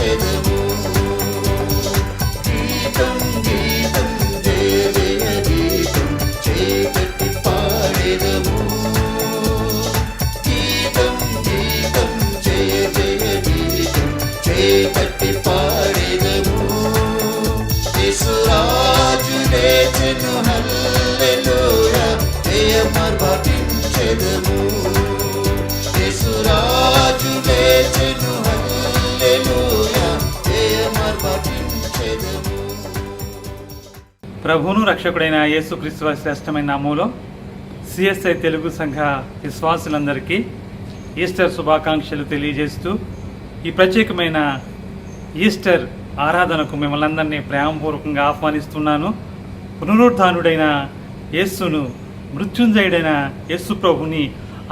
ప్రార్థించెదము. గీతం గీతం జయ జయ గీతం చేపట్టి పాడెదము. గీతం గీతం జయ జయ గీతం చేపట్టి పాడెదము. యేసురాజు లేచెను హల్లెలూయా జయమర్భటించెదము. యేసురాజు లేచెను హల్లెలూయా జయమర్భటించెదము. ప్రభువును రక్షకుడైన యేసుక్రీస్తు వారి శ్రేష్టమైన నామములో సిఎస్ఐ తెలుగు సంఘ విశ్వాసులందరికీ ఈస్టర్ శుభాకాంక్షలు తెలియజేస్తూ ఈ ప్రత్యేకమైన ఈస్టర్ ఆరాధనకు మిమ్మల్ని అందరినీ ప్రేమపూర్వకంగా ఆహ్వానిస్తున్నాను. పునరుద్ధానుడైన యేసును, మృత్యుంజయుడైన యేసు ప్రభుని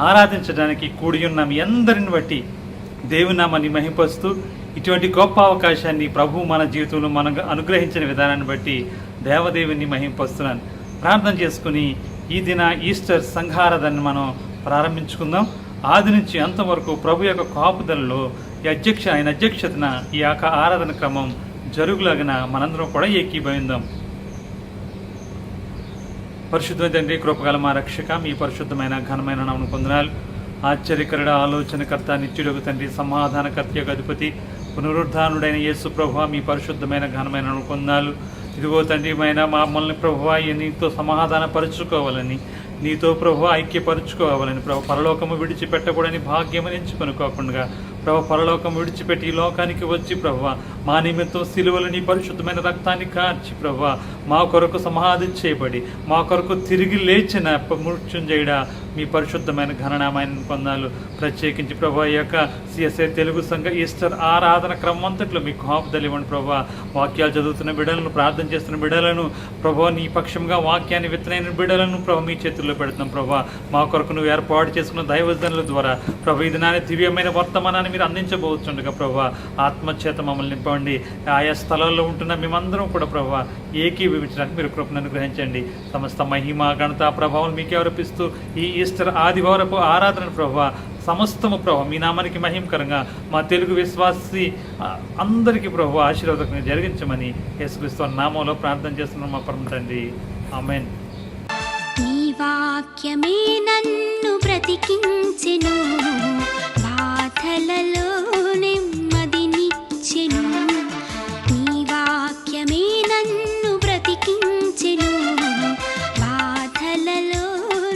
ఆరాధించడానికి కూడి ఉన్న మీ అందరిని బట్టి దేవుని నామాన్ని మహింపరుస్తూ ఇటువంటి గొప్ప అవకాశాన్ని ప్రభు మన జీవితంలో మనకు అనుగ్రహించిన విధానాన్ని బట్టి దేవదేవుని మహింపరుస్తున్నాను. ప్రార్థన చేసుకుని ఈ దిన ఈస్టర్ సంఘారాధనను మనం ప్రారంభించుకుందాం. ఆది నుంచి అంతవరకు ప్రభు యొక్క కాపుదలలో ఆయన అధ్యక్షతన ఈ యొక్క ఆరాధన క్రమం జరుగులాగిన మనందరం కూడా ఏకీభవిందాం. పరిశుద్ధ తండ్రి, కృపగల మా రక్షక, మీ పరిశుద్ధమైన ఘనమైన నామమున వందనాలు. ఆశ్చర్యకరుడ, ఆలోచనకర్త, నిత్యుడగు తండ్రి, సమాధానకర్త యొక్క అధిపతి, పునరుద్ధానుడైన యేసు ప్రభువా, మీ పరిశుద్ధమైన ఘనమైన నామమున వందనాలు. ఇదిగో తండ్రి మైన మమ్మల్ని ప్రభువా నీతో సమాధానపరుచుకోవాలని, నీతో ప్రభు ఐక్యపరుచుకోవాలని, ప్రభు పరలోకము విడిచిపెట్టకూడని భాగ్యమని ఎంచుకొనుకోకుండా ప్రభు పరలోకం విడిచిపెట్టి ఈ లోకానికి వచ్చి ప్రభు మా నిమిత్తం సిలువలు నీ పరిశుద్ధమైన రక్తాన్ని కార్చి ప్రభు మా కొరకు సమాధి చేయబడి మా కొరకు తిరిగి లేచిన మృత్యుంజయుడా, మీ పరిశుద్ధమైన ఘననామాన్ని పొందాలు. ప్రత్యేకించి ప్రభు ఈ యొక్క సిఎస్ఐ తెలుగు సంఘ ఈస్టర్ ఆరాధన క్రమం అంతట్లో మీకు కాపుదలు ఇవ్వండి ప్రభు. వాక్యాలు చదువుతున్న బిడ్డలను, ప్రార్థన చేస్తున్న బిడ్డలను ప్రభు, నీ పక్షంగా వాక్యాన్ని విత్తనైన బిడ్డలను ప్రభు మీ చేతుల్లో పెడుతున్నాం ప్రభు. మా కొరకు నువ్వు ఏర్పాటు చేసుకున్న దైవజనుల ద్వారా ప్రభు ఇది నాని దివ్యమైన వర్తమానాన్ని మీరు అందించబోతుండగా ప్రభు ఆత్మచేత మమ్మల్ని నింపండి. ఆయా స్థలాల్లో ఉంటున్న మేమందరం కూడా ప్రభు ఏకీభవించడానికి మీరు కృపను అనుగ్రహించండి. సమస్త మహిమ ఘనత ప్రభావం మీకే అర్పిస్తూ ఈ ఈస్టర్ ఆదివారపు ఆరాధన ప్రభు సమస్తము ప్రభు మీ నామానికి మహిమకరంగా మా తెలుగు విశ్వాసి అందరికీ ప్రభు ఆశీర్వాదకంగా జరిగించమని యేసుక్రీస్తు నామములో ప్రార్థన చేస్తున్నాం మా పరమ తండ్రి. ఆమేన్. నీ వాక్యమే నన్ను బ్రతికించెను, బాధలలో నెమ్మదినిచ్చెను. నీ వాక్యమే నన్ను బ్రతికించెను, బాధలలో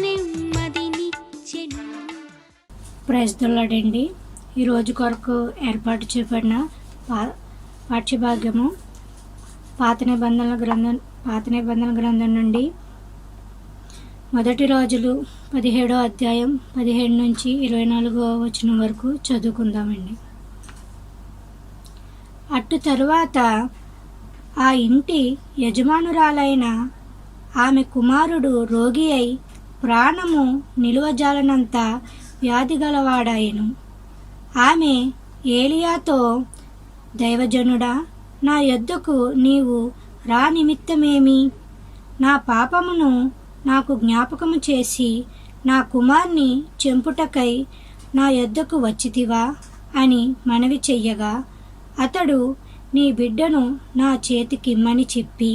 నెమ్మదినిచ్చెను. ప్రైజ్ ది లార్డ్ అండి. ఈరోజు కొరకు ఏర్పాటు చేయబడిన పాఠ్యభాగ్యము పాత నిబంధనల గ్రంథం నుండి మొదటి రాజులు 17వ అధ్యాయం 17 నుంచి 24వ వచనం వరకు చదువుకుందామండి. అటు తరువాత ఆ ఇంటి యజమానురాలైన ఆమె కుమారుడు రోగి అయి ప్రాణము నిలువజాలనంత వ్యాధి గలవాడాయెను. ఆమె ఏలియాతో, దైవజనుడా, నా యొద్దకు నీవు రా నిమిత్తమేమి? నా పాపమును నాకు జ్ఞాపకము చేసి నా కుమార్ని చెంపుటకై నా యొద్దకు వచ్చితివా అని మనవి చెయ్యగా, అతడు నీ బిడ్డను నా చేతికిమ్మని చెప్పి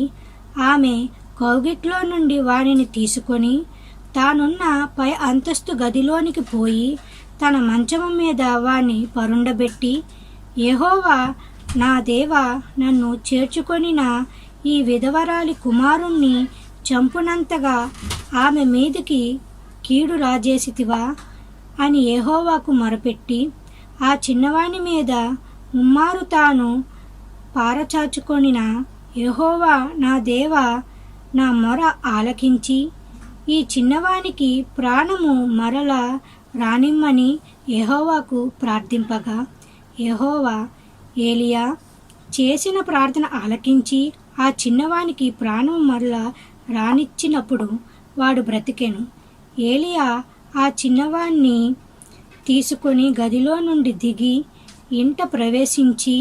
ఆమె కౌగిట్లో నుండి వానిని తీసుకొని తానున్న పై అంతస్తు గదిలోనికి పోయి తన మంచము మీద వాణ్ణి పరుండబెట్టి, యెహోవా నా దేవా, నన్ను చేర్చుకొనిన ఈ విధవరాలి కుమారుణ్ణి చంపునంతగా ఆమె మీదికి కీడు రాజేసితివా అని యెహోవాకు మొరపెట్టి ఆ చిన్నవాని మీద ముమ్మారు తాను పారచాచుకొనిన యెహోవా నా దేవా, నా మొర ఆలకించి ఈ చిన్నవానికి ప్రాణము మరల రానిమ్మని యెహోవాకు ప్రార్థింపగా, యెహోవా ఏలియా చేసిన ప్రార్థన ఆలకించి ఆ చిన్నవానికి ప్రాణం మరల రానిచ్చినప్పుడు వాడు బ్రతికెను. ఏలియా ఆ చిన్నవాణ్ణి తీసుకొని గదిలో నుండి దిగి ఇంట ప్రవేశించి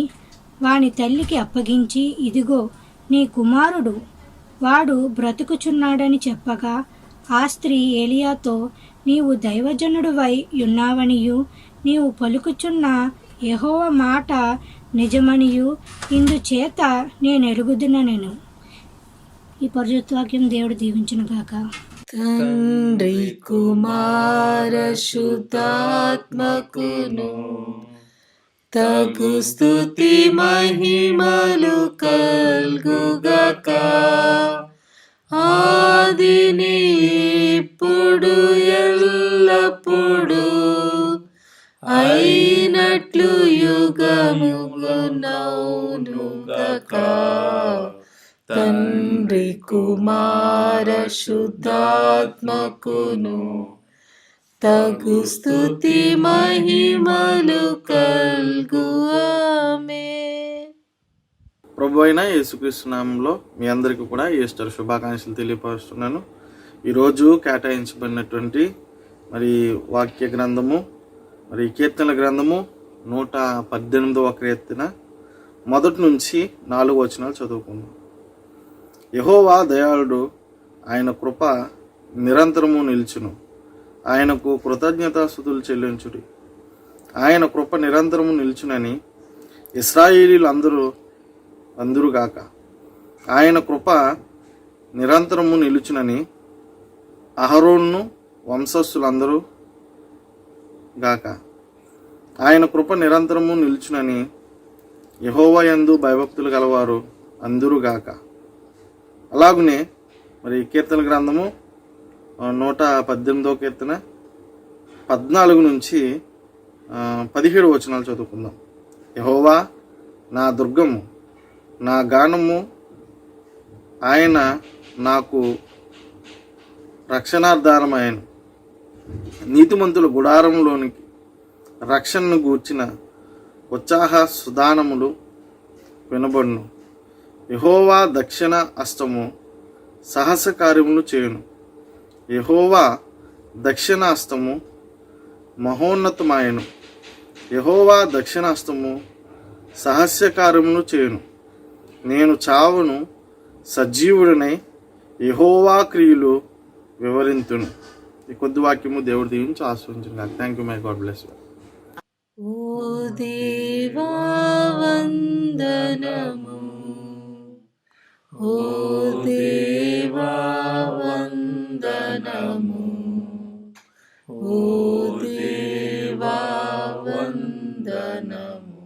వాని తల్లికి అప్పగించి, ఇదిగో నీ కుమారుడు, వాడు బ్రతుకుచున్నాడని చెప్పగా, ఆ స్త్రీ ఏలియాతో, నీవు దైవజనుడివై ఉన్నావనియు నీవు పలుకుచున్న యెహోవా మాట నిజమనియు ఇందుచేత నేను ఎరుగుదుననెను. ఈ పరిశుద్ధ వాక్యం దేవుడు దీవించును గాక. తండ్రి కుమార శుద్ధాత్మకును తగు స్తుతి మహిమలు కల్గుగాక. ఆదిని ఇప్పుడు ఎల్లప్పుడు అయినట్లు యుగముగనౌనుగాక. తండ్రి కుమార శుద్ధాత్మకును తగు స్తుతి మహిమలు కల్గు. ఆమేన్. ప్రభు అయిన యేసుక్రీస్తు నామంలో మీ అందరికీ కూడా ఈస్టర్ శుభాకాంక్షలు తెలియపరుస్తున్నాను. ఈరోజు కేటాయించబడినటువంటి మరి వాక్య గ్రంథము మరి కీర్తనల గ్రంథము 118వ కీర్తన 1 నుంచి 4 వచనాలు చదువుకుందాం. యెహోవా దయాళుడు, ఆయన కృప నిరంతరము నిలుచును. ఆయనకు కృతజ్ఞతాస్తుతులు చెల్లించుడి. ఆయన కృప నిరంతరము నిలుచునని ఇశ్రాయేలీలు అందరుగాక. ఆయన కృప నిరంతరము నిలుచునని అహరోను వంశస్థులందరూ గాక. ఆయన కృప నిరంతరము నిలుచునని యెహోవా యందు భయభక్తులు గలవారు అందరుగాక. అలాగునే మరి కీర్తన గ్రంథము 118వ కీర్తన 14 నుంచి 17 వచనాలు చదువుకుందాం. యెహోవా నా దుర్గము, నా గానము, ఆయన నాకు రక్షణాధారమైన నీతిమంతుల గుడారంలోనికి రక్షణను గూర్చిన ఉత్సాహ సుదానములు వినబడును. యెహోవా దక్షిణ హస్తము సాహస కార్యములు చేయును. యెహోవా దక్షిణ హస్తము మహోన్నతమాయను. యెహోవా దక్షిణ హస్తము సహస్య కార్యములు చేయును. నేను చావును సజీవుడినై యెహోవా క్రియలు వివరింతును. ఈ కొద్ది వాక్యము దేవుడు దీవించి ఆశీర్వదించును. Thank you. My God bless you. ఓ దేవా వందనము, ఓ దేవా వందనము, ఓ దేవా వందనము.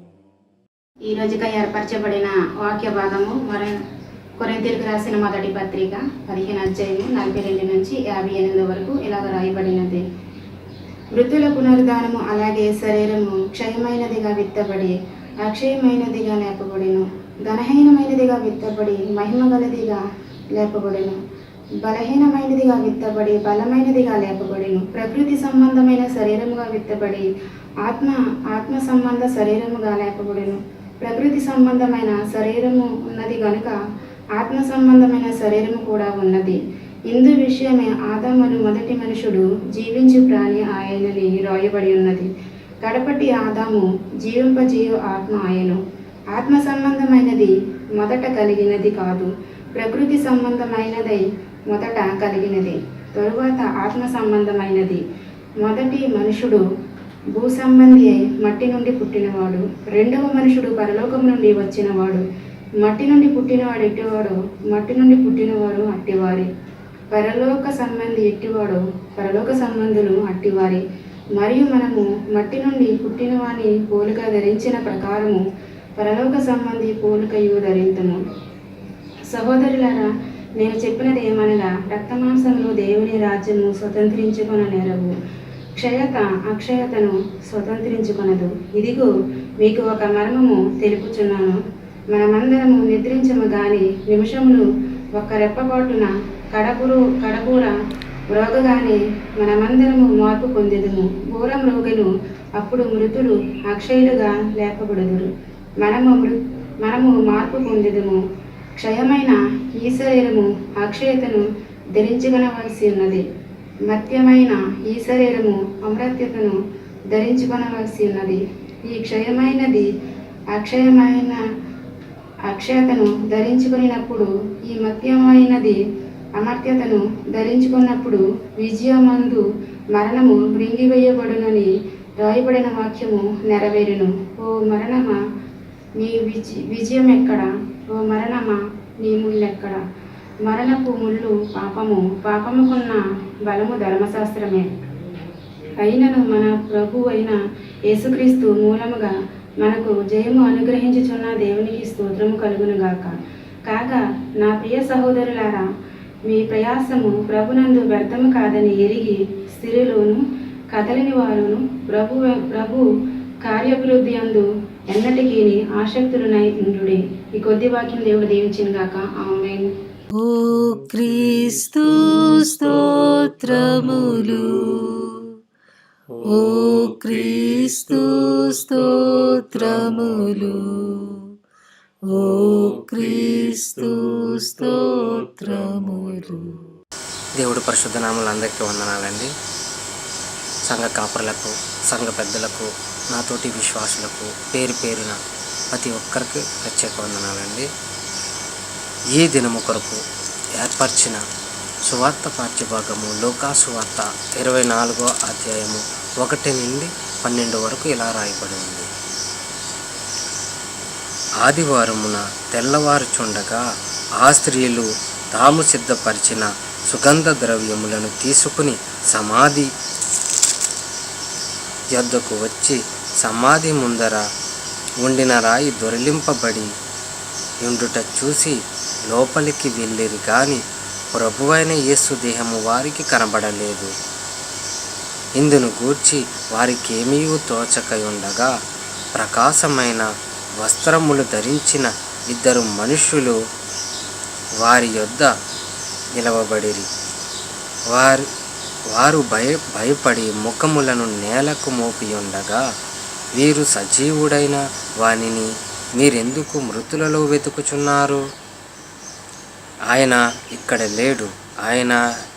ఈ రోజుగా ఏర్పరచబడిన వాక్య భాగము కొరింథీయులకు రాసిన మొదటి పత్రిక 15వ అధ్యాయము 42 నుంచి 58 వరకు ఇలాగ రాయబడినది. మృతుల పునరుద్ధానము అలాగే శరీరము క్షయమైనదిగా విత్తబడి అక్షయమైనదిగా లేపబడిను. ఘనహీనమైనదిగా విత్తబడి మహిమగలదిగా లేపబడిను. బలహీనమైనదిగా విత్తబడి బలమైనదిగా లేపబడిను. ప్రకృతి సంబంధమైన శరీరముగా విత్తబడి ఆత్మ సంబంధ శరీరముగా లేపబడిను. ప్రకృతి సంబంధమైన శరీరము ఉన్నది గనుక ఆత్మ సంబంధమైన శరీరము కూడా ఉన్నది. ఇందు విషయమే ఆదామును మొదటి మనుషుడు జీవించు ప్రాణి ఆయనని రాయబడి ఉన్నది. కడపటి ఆదాము జీవింపజేయు ఆత్మ ఆయను. ఆత్మ సంబంధమైనది మొదట కలిగినది కాదు, ప్రకృతి సంబంధమైనదై మొదట కలిగినది, తరువాత ఆత్మ సంబంధమైనది. మొదటి మనుషుడు భూ సంబంధి అయి మట్టి నుండి పుట్టినవాడు. రెండవ మనుషుడు పరలోకం నుండి వచ్చినవాడు. మట్టి నుండి పుట్టినవాడు ఎట్టివాడు, మట్టి నుండి పుట్టినవాడు అట్టివారి. పరలోక సంబంధి ఎట్టివాడు, పరలోక సంబంధులు అట్టివారి. మరియు మనము మట్టి నుండి పుట్టినవాని పోలిక ధరించిన ప్రకారము పరలోక సంబంధి పోలికయు ధరింతుము. సహోదరులారా, నేను చెప్పినది ఏమనగా, రక్తమాంసములు దేవుని రాజ్యము స్వతంత్రించుకొన నేరవు, క్షయత అక్షయతను స్వతంత్రించుకొనదు. ఇదిగో మీకు ఒక మర్మము తెలుపుచున్నాను. మనమందరము నిద్రించము గాని నిమిషములు ఒక్క రెప్పపాటున కడబూర మ్రోగగానే మనమందరము మార్పు పొందెదము. బూర మ్రోగెను, అప్పుడు మృతులు అక్షయులుగా లేపబడుదురు. మనము మార్పు పొందెదము. క్షయమైన ఈ శరీరము అక్షయతను ధరించుకొనవలసి ఉన్నది. మత్యమైన ఈ శరీరము అమరత్యతను ధరించుకొనవలసి ఉన్నది. ఈ క్షయమైనది అక్షయతను ధరించుకున్నప్పుడు, ఈ మత్యమైనది అమర్త్యతను ధరించుకున్నప్పుడు విజయమందు మరణము మృంగివేయబడునని రాయబడిన వాక్యము నెరవేరును. ఓ మరణమా నీ విజయం ఎక్కడ? ఓ మరణమా, నీ ముళ్ళెక్కడ? మరణపు ముళ్ళు పాపము, పాపముకున్న బలము ధర్మశాస్త్రమే. అయినను మన ప్రభు అయిన యేసుక్రీస్తు మూలముగా మనకు జయము అనుగ్రహించుచున్న దేవునికి స్తోత్రము కలుగునుగాక. కాగా నా ప్రియ సహోదరులారా, మీ ప్రయాసము ప్రభునందు వ్యర్థము కాదని ఎరిగి స్థిరులను కదలిని వారును ప్రభు కార్యాభివృద్ధి అందు ఎన్నటికీ ఆసక్తులనై ఉండుడి. ఈ కొద్ది వాక్యం దేవుడు దీవించును గాక. ఆమేన్. ఓ క్రీస్తు స్తోత్రములు, ఓ క్రీస్తు స్తోత్రములు, ఓ క్రీస్తు స్తోత్రములు. దేవుడు పరిశుద్ధ నామములు అందరికీ వందనాలండి. సంఘ కాపరులకు, సంఘ పెద్దలకు, నాతోటి విశ్వాసులకు పేరు పేరున ప్రతి ఒక్కరికి ప్రత్యేక వందనాలండి. ఈ దినము కొరకు ఏర్పరిచిన సువార్త పాఠ్యభాగము లూకా సువార్త 24వ అధ్యాయము 1 నుండి 12 వరకు ఇలా రాయబడి ఉంది. ఆదివారమున తెల్లవారుచుండగా ఆ స్త్రీలు తాము సిద్ధపరిచిన సుగంధ ద్రవ్యములను తీసుకుని సమాధి యొద్దకు వచ్చి సమాధి ముందర ఉండిన రాయి దొరిలింపబడి ఉండుట చూసి లోపలికి వెళ్ళిరి గాని ప్రభువైన యేసు దేహము వారికి కనబడలేదు. ఇందును గూర్చి వారికేమీ తోచకయుండగా ప్రకాశమైన వస్త్రములు ధరించిన 2 మనుష్యులు వారి యొద్ద నిలవబడిరి. వారు భయపడి ముఖములను నేలకు మోపియుండగా, వీరు సజీవుడైన వానిని మీరెందుకు మృతులలో వెతుకుచున్నారు? ఆయన ఇక్కడ లేడు, ఆయన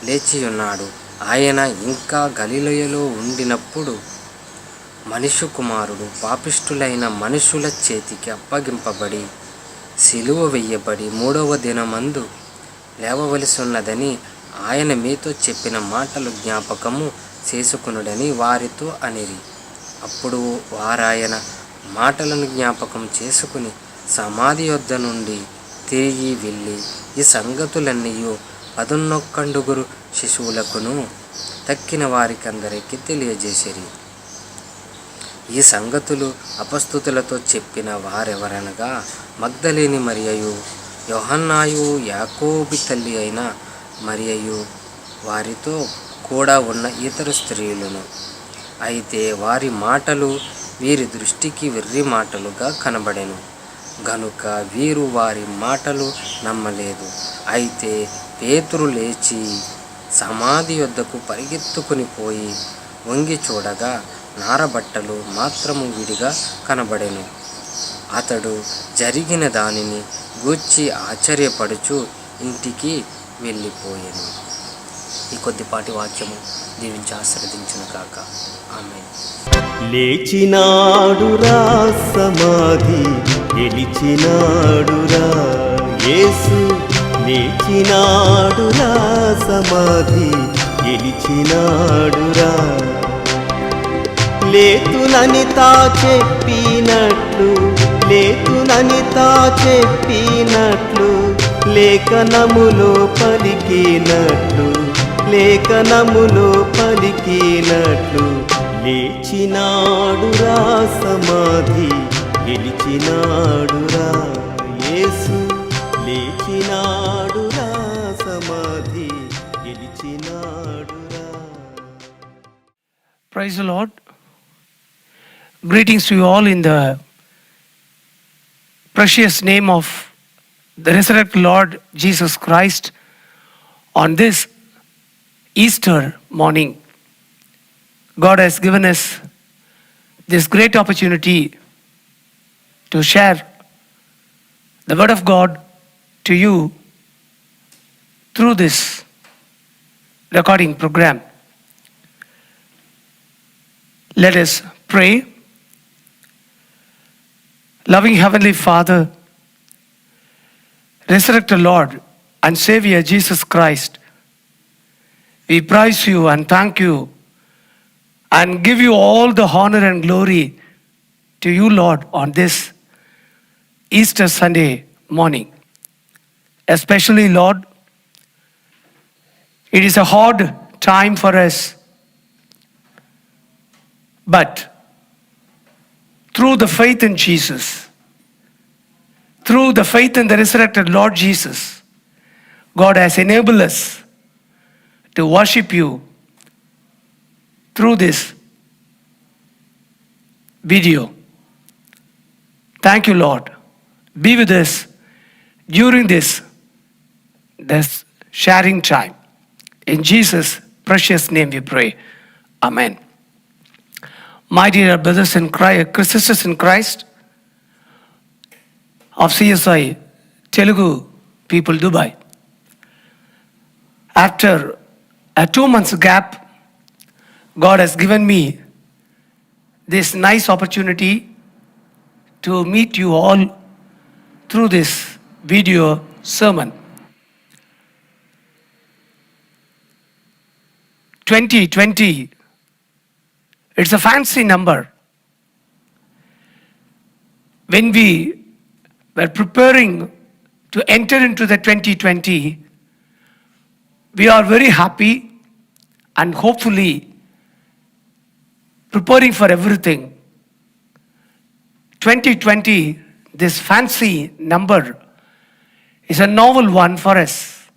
లేచియున్నాడు. ఆయన ఇంకా గలిలయలో ఉండినప్పుడు మనుష్య కుమారుడు పాపిష్టులైన మనుషుల చేతికి అప్పగింపబడి సిలువ వెయ్యబడి 3వ దినమందు లేవవలసిన్నదని ఆయన మీతో చెప్పిన మాటలు జ్ఞాపకము చేసుకునుడని వారితో అనిరి. అప్పుడు వారాయన మాటలను జ్ఞాపకం చేసుకుని సమాధి యొద్ద నుండి తిరిగి వెళ్ళి ఈ సంగతులన్నీ 11 శిశువులకును తక్కిన వారికందరికీ తెలియజేసిరి. ఈ సంగతులు అపస్తుతులతో చెప్పిన వారెవరనగా మగ్దలేని మరియయు, యోహన్నాయు, యాకోబు తల్లి అయిన మరియయు, వారితో కూడా ఉన్న ఇతర స్త్రీలను. అయితే వారి మాటలు వీరి దృష్టికి వెర్రి మాటలుగా కనబడెను గనుక వీరు వారి మాటలు నమ్మలేదు. అయితే పేతురు లేచి సమాధి యొద్దకు పరిగెత్తుకుని పోయి వంగి చూడగా నారబట్టలు మాత్రము విడిగా కనబడెను. అతడు జరిగిన దానిని గూర్చి ఆశ్చర్యపడుచు ఇంటికి వెళ్ళిపోయాను. ఈ కొద్దిపాటి వాక్యము దీవించి ఆశీర్వదించును కాక. ఆమేన్. లేచినాడురా సమాధి గెలిచినాడురా యేసు, లేచినాడురా సమాధి గెలిచినాడురా. లేతునని తా చెప్పినట్లు, లేతునని తా చెప్పినట్లు, లేఖనములో పలికినట్లు, లేఖనములో పలికినట్లు, లేచినాడురా సమాధి గెలిచినాడురా యేసు, లేచినాడురా సమాధి గెలిచినాడురా. Praise the Lord. Greetings to you all in the precious name of the resurrected Lord Jesus Christ on this Easter morning. God has given us this great opportunity to share the Word of God to you through this recording program. Let us pray. Loving Heavenly Father, resurrected Lord and Savior Jesus Christ, we praise you and thank you and give you all the honor and glory to you, Lord, on this Easter Sunday morning. Especially, Lord, it is a hard time for us. But through the faith in Jesus, through the faith in the resurrected Lord Jesus, God has enabled us to worship you through this video. Thank you, Lord. Be with us during this sharing time. In Jesus' precious name we pray. Amen. My dear brothers and sisters in Christ of CSI Telugu people Dubai, after a 2 months gap, God has given me this nice opportunity to meet you all through this video sermon. 2020, it's a fancy number. When we were preparing to enter into the 2020, we are very happy and hopefully preparing for everything. 2020, this fancy number, is a novel one for us.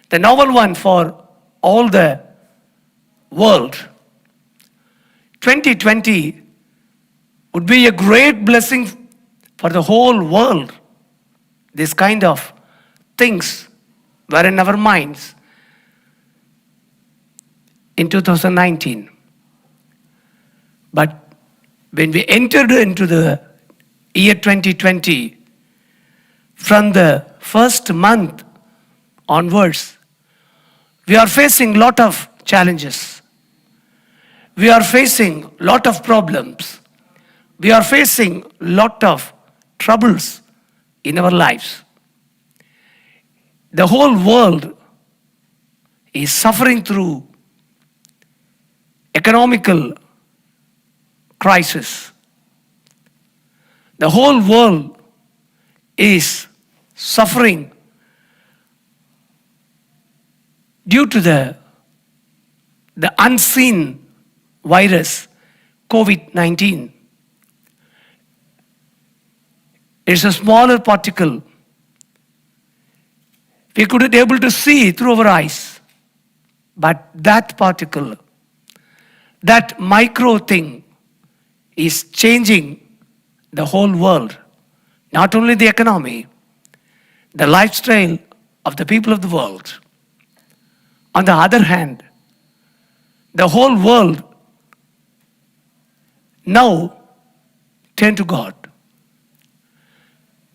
The novel one for all the world. 2020 would be a great blessing for the whole world. This kind of things were in our minds in 2019. But when we entered into the year 2020, from the first month onwards, we are facing a lot of challenges. We are facing a lot of problems. We are facing a lot of troubles in our lives. The whole world is suffering through economical crisis. The whole world is suffering due to the unseen virus, COVID-19. It's a smaller particle. We couldn't able to see through our eyes. But that particle, that micro thing, is changing the whole world. Not only the economy, the lifestyle of the people of the world. On the other hand, the whole world now turn to God.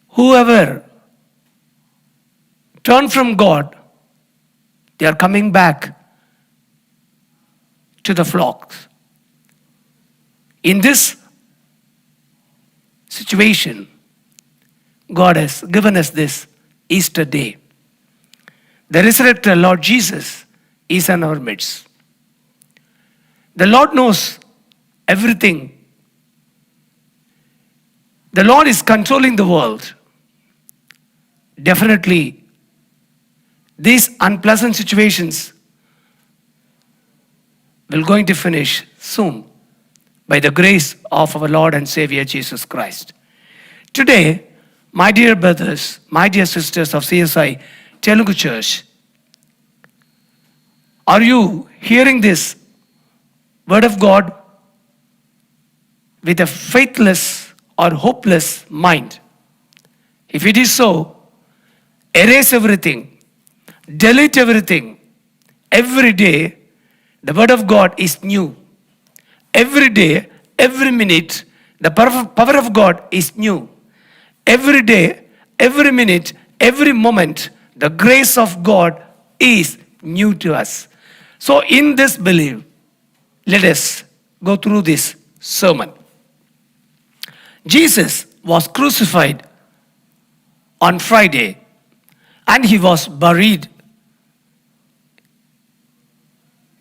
Whoever turn from God, they are coming back to the flocks. In this situation, God has given us this Easter day. The resurrected Lord Jesus is in our midst. The Lord knows everything. The Lord is controlling the world. Definitely, these unpleasant situations will going to finish soon by the grace of our Lord and Savior Jesus Christ. Today, my dear brothers, my dear sisters of CSI Telugu Church, are you hearing this word of God with a faithless or hopeless mind? If it is so, erase everything, delete everything. Every day, the word of God is new. Every day, every minute, the power of God is new. Every day, every minute, every moment, the grace of God is new to us. So in this belief, let us go through this sermon. Jesus was crucified on Friday and he was buried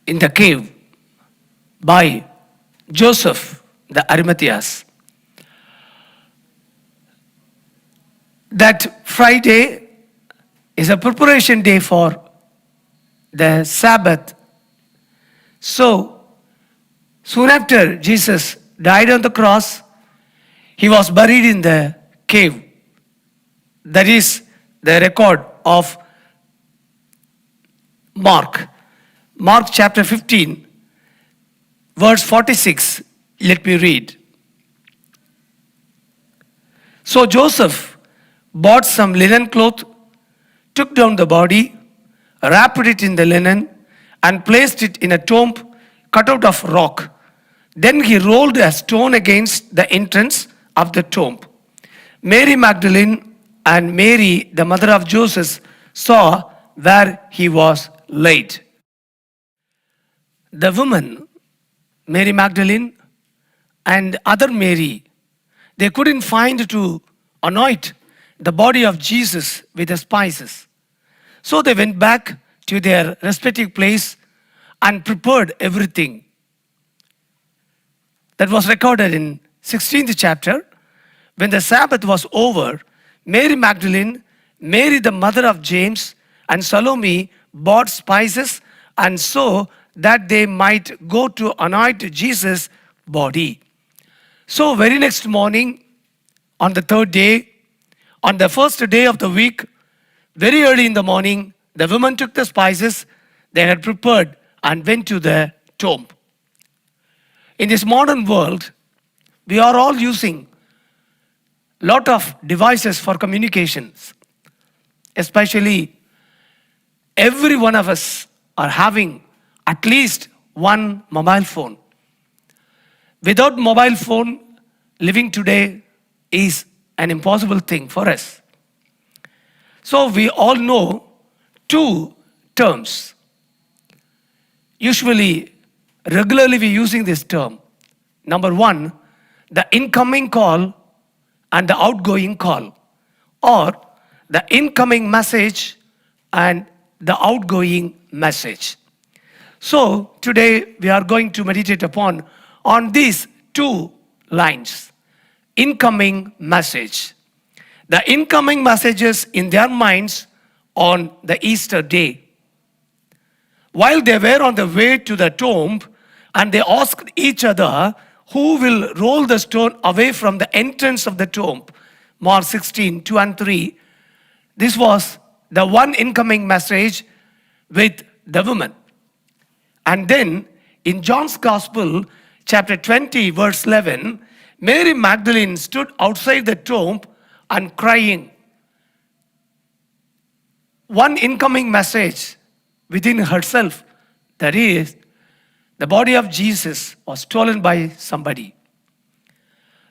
in the cave by Joseph the Arimatheas. that Friday is a preparation day for the Sabbath. So, soon after Jesus died on the cross, he was buried in the cave. That is the record of Mark. Mark chapter 15, verse 46. Let me read. So Joseph bought some linen cloth, took down the body, wrapped it in the linen, and placed it in a tomb cut out of rock. Then he rolled a stone against the entrance of the tomb. Mary Magdalene and Mary, the mother of Joseph, saw where he was laid. The woman, Mary Magdalene and other Mary, they couldn't find to anoint the body of Jesus with the spices. So they went back to their respective place and prepared everything. That was recorded in 16th chapter. When the Sabbath was over, Mary Magdalene, Mary the mother of James, and Salome bought spices and so that they might go to anoint Jesus' body. So very next morning, on the third day, on the first day of the week, very early in the morning, the women took the spices they had prepared and went to the tomb. In this modern world, we are all using a lot of devices for communications. Especially, every one of us are having at least one mobile phone. Without mobile phone, living today is an impossible thing for us. So we all know two terms. Usually, regularly we using this term. Number one, the incoming call and the outgoing call, or the incoming message and the outgoing message. So today we are going to meditate upon on these two lines. Incoming message. The incoming messages in their minds on the Easter day. While they were on the way to the tomb, and they asked each other, who will roll the stone away from the entrance of the tomb? Mark 16, 2 and 3. This was the one incoming message with the woman. And then in John's Gospel, chapter 20, verse 11, Mary Magdalene stood outside the tomb and crying. One incoming message within herself, that is, the body of Jesus was stolen by somebody.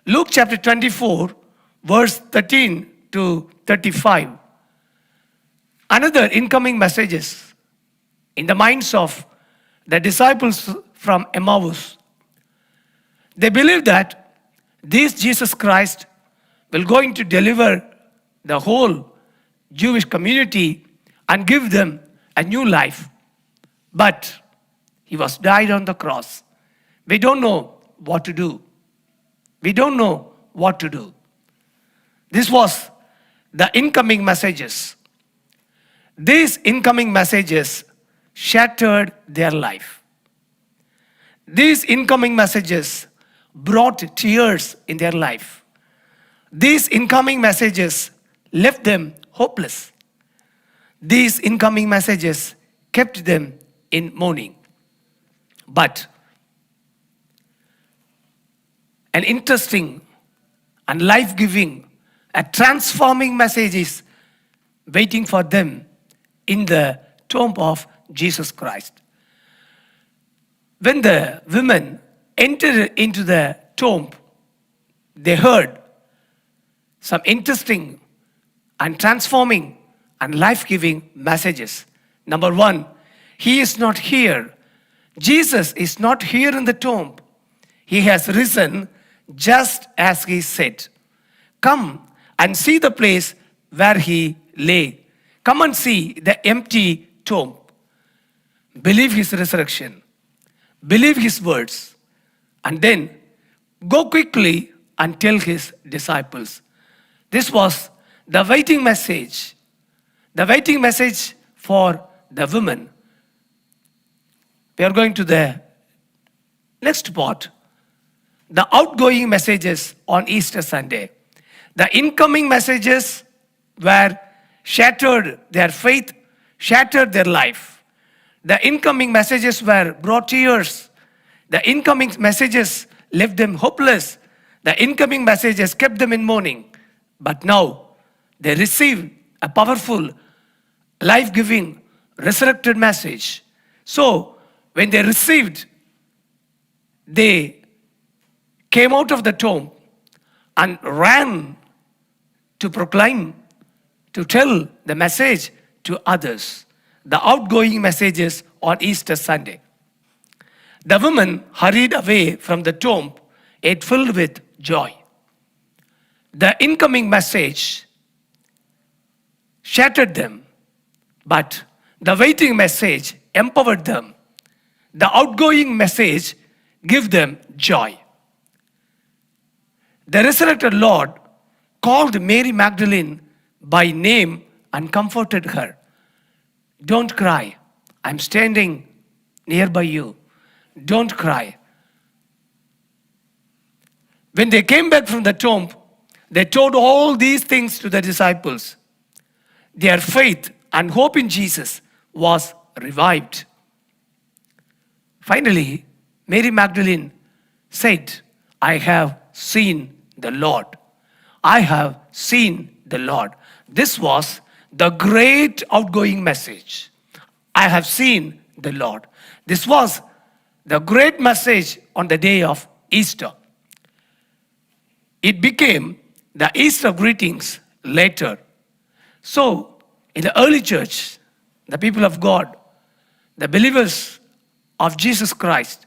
Luke chapter 24, verse 13 to 35. Another incoming messages in the minds of the disciples from Emmaus. They believe that this Jesus Christ will going to deliver the whole Jewish community and give them a new life. But he was died on the cross. We don't know what to do. We don't know what to do. This was the incoming messages. These incoming messages shattered their life. These incoming messages brought tears in their life. These incoming messages left them hopeless. These incoming messages kept them in mourning. But an interesting and life-giving, a transforming message is waiting for them in the tomb of Jesus Christ. When the women entered into the tomb, they heard some interesting and transforming and life-giving messages. Number one, he is not here. Jesus is not here in the tomb. He has risen just as he said. Come and see the place where he lay. Come and see the empty tomb. Believe his resurrection. Believe his words. And then go quickly and tell his disciples. This was the waiting message for the women. We are going to the next part. The outgoing messages on Easter Sunday. The incoming messages were shattered their faith, shattered their life. The incoming messages were brought tears. The incoming messages left them hopeless. The incoming messages kept them in mourning. But now they receive a powerful, life-giving, resurrected message. So when they received, they came out of the tomb and ran to proclaim, to tell the message to others. The outgoing messages on Easter Sunday. The women hurried away from the tomb, yet filled with joy. The incoming message shattered them, but the waiting message empowered them. The outgoing message gave them joy. The resurrected Lord called Mary Magdalene by name and comforted her. Don't cry. I'm standing nearby you. Don't cry. When they came back from the tomb, they told all these things to the disciples. Their faith and hope in Jesus was revived. Finally, Mary Magdalene said, I have seen the Lord. I have seen the Lord. This was the great outgoing message. I have seen the Lord. This was the great message on the day of Easter. It became the Easter greetings later. So, in the early church, the people of God, the believers of Jesus Christ,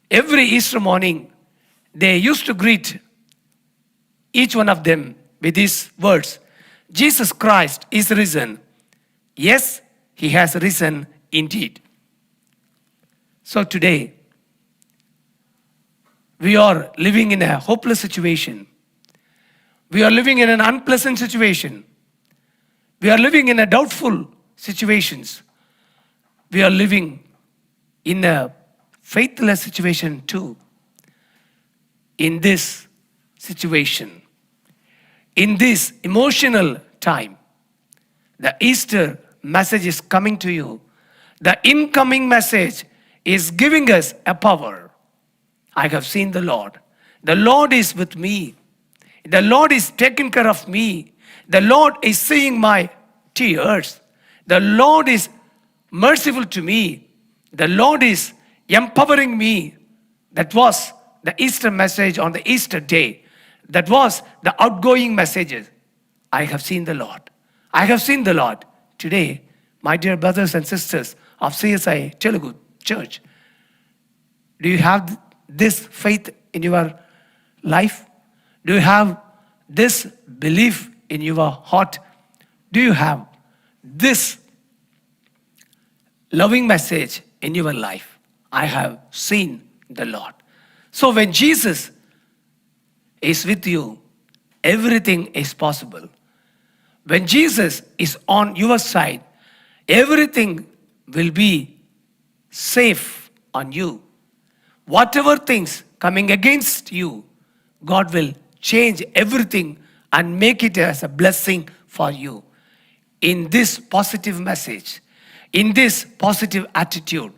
every Easter morning, they used to greet each one of them with these words, Jesus Christ is risen. Yes, he has risen indeed. So today, we are living in a hopeless situation. We are living in an unpleasant situation. We are living in a doubtful situations. We are living in a faithless situation too. In this situation, in this emotional time, the Easter message is coming to you. The incoming message is giving us a power. I have seen the Lord. The Lord is with me. The Lord is taking care of me. The Lord is seeing my tears. The Lord is merciful to me. The Lord is empowering me. That was the Easter message on the Easter day. That was the outgoing messages. I have seen the Lord. I have seen the Lord. Today, my dear brothers and sisters of CSI Telugu Church, do you have this faith in your life? Do you have this belief in your heart? Do you have this loving message in your life? I have seen the Lord. So when Jesus is with you, everything is possible. When Jesus is on your side, everything will be safe on you. Whatever things coming against you, God will change everything and make it as a blessing for you. In this positive message, in this positive attitude,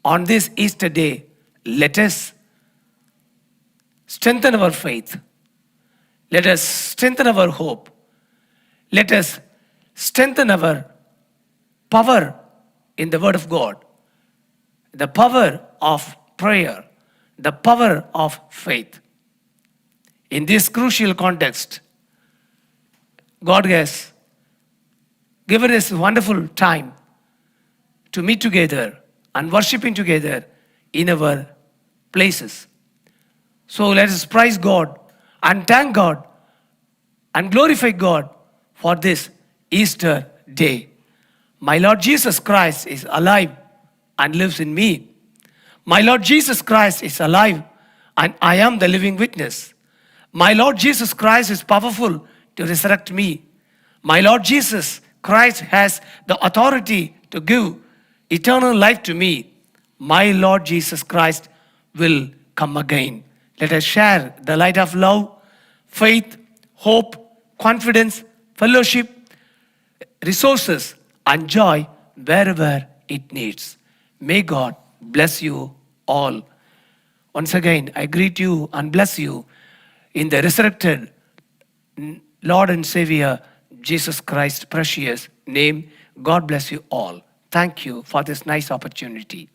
on this Easter day, let us strengthen our faith. Let us strengthen our hope. Let us strengthen our power in the Word of God, the power of prayer, the power of faith. In this crucial context, God has given us a wonderful time to meet together and worshiping together in our places. So let us praise God and thank God and glorify God for this Easter day. My Lord Jesus Christ is alive and lives in me. My Lord Jesus Christ is alive and I am the living witness. My Lord Jesus Christ is powerful to resurrect me. My Lord Jesus Christ has the authority to give eternal life to me. My Lord Jesus Christ will come again. Let us share the light of love, faith, hope, confidence, fellowship, resources, and joy wherever it needs. May God bless you all. Once again, I greet you and bless you in the resurrected Lord and Savior Jesus Christ's precious name. God bless you all. Thank you for this nice opportunity.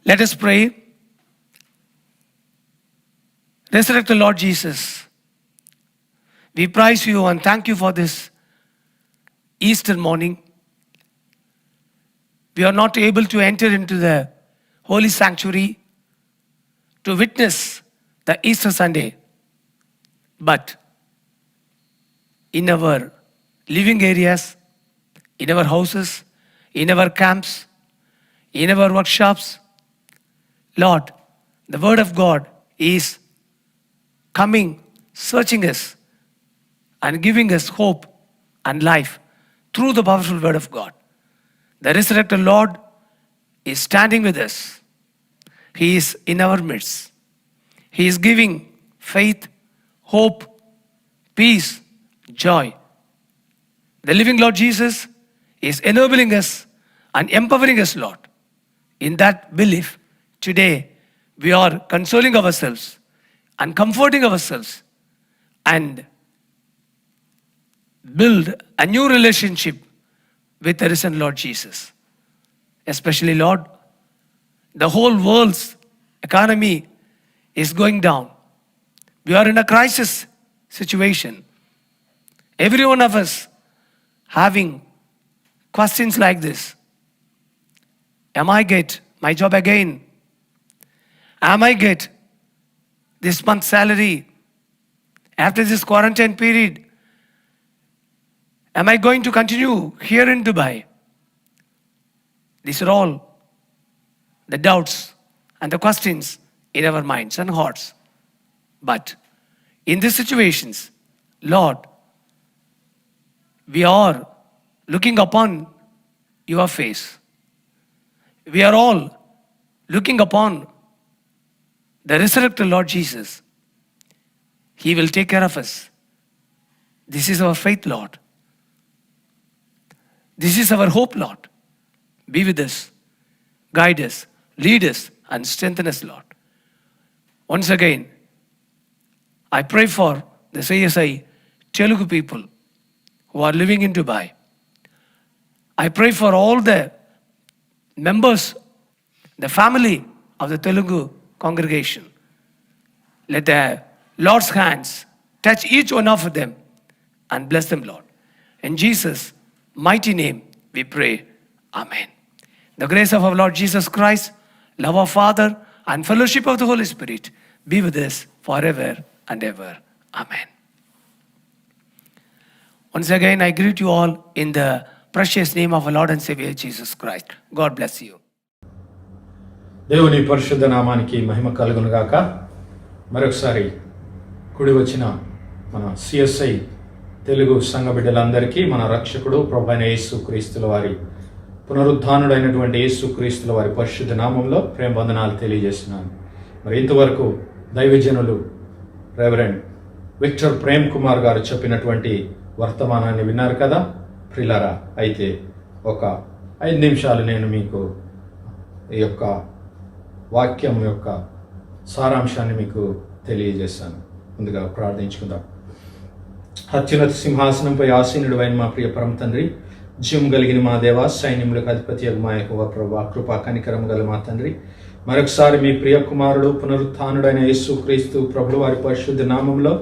Let us pray. Resurrected Lord Jesus, we praise you and thank you for this Easter morning. We are not able to enter into the holy sanctuary to witness the Easter Sunday, but in our living areas, in our houses, in our camps, in our workshops, Lord, the Word of God is coming, searching us, and giving us hope and life through the powerful Word of God. The resurrected Lord is standing with us. He is in our midst. He is giving faith, hope, peace, joy. The living Lord Jesus is enabling us and empowering us, Lord. In that belief, today we are consoling ourselves and comforting ourselves and build a new relationship with the risen Lord Jesus. Especially, Lord, the whole world's economy is going down. We are in a crisis situation. Every one of us having questions like this. Am I get my job again? Am I get this month's salary after this quarantine period? Am I going to continue here in Dubai? These are all the doubts and the questions in our minds and hearts. But in these situations, Lord, we are looking upon your face. We are all looking upon the resurrected Lord Jesus. He will take care of us. This is our faith, Lord. This is our hope, Lord. Be with us, guide us, lead us, and strengthen us, Lord. Once again, I pray for the CSI Telugu people who are living in Dubai. I pray for all the members, the family of the Telugu congregation. Let the Lord's hands touch each one of them and bless them, Lord. In Jesus' mighty name we pray. Amen. The grace of our Lord Jesus Christ, love of Father, and fellowship of the Holy Spirit be with us forever and ever. Amen. Once again, I greet you all in the precious name of our Lord and Savior Jesus Christ. God bless you. దేవుని పరిశుద్ధ నామానికి మహిమ కలుగును గాక. మరొకసారి కూడి వచ్చిన మన CSI Telugu సంఘ బిడ్డలందరికీ మన రక్షకుడు ప్రభువైన యేసు క్రీస్తుల వారి పునరుద్ధానుడైనటువంటి యేసు క్రీస్తుల వారి పరిశుద్ధ నామంలో ప్రేమ వందనాలు తెలియజేస్తున్నాను. మరి ఇంతవరకు దైవజనులు రెవరెండ్ విక్టర్ ప్రేమ్ కుమార్ గారు చెప్పినటువంటి వర్తమానాన్ని విన్నారు కదా ప్రియులారా. అయితే ఒక 5 నిమిషాలు నేను మీకు ఈ యొక్క వాక్యం యొక్క సారాంశాన్ని మీకు తెలియజేస్తాను. ముందుగా ప్రార్థించుకుందాం. అత్యున్నత సింహాసనంపై ఆసీనుడు అయిన మా ప్రియ పరమ తండ్రి, జీవం కలిగిన మా దేవ, సైన్యములకు అధిపతి మా యెహోవా ప్రభువా, కృపా కనికరము గల మా తండ్రి, మరొకసారి మీ ప్రియ కుమారుడు పునరుత్థానుడైన యేసు క్రీస్తు ప్రభువు వారి పరిశుద్ధ నామంలో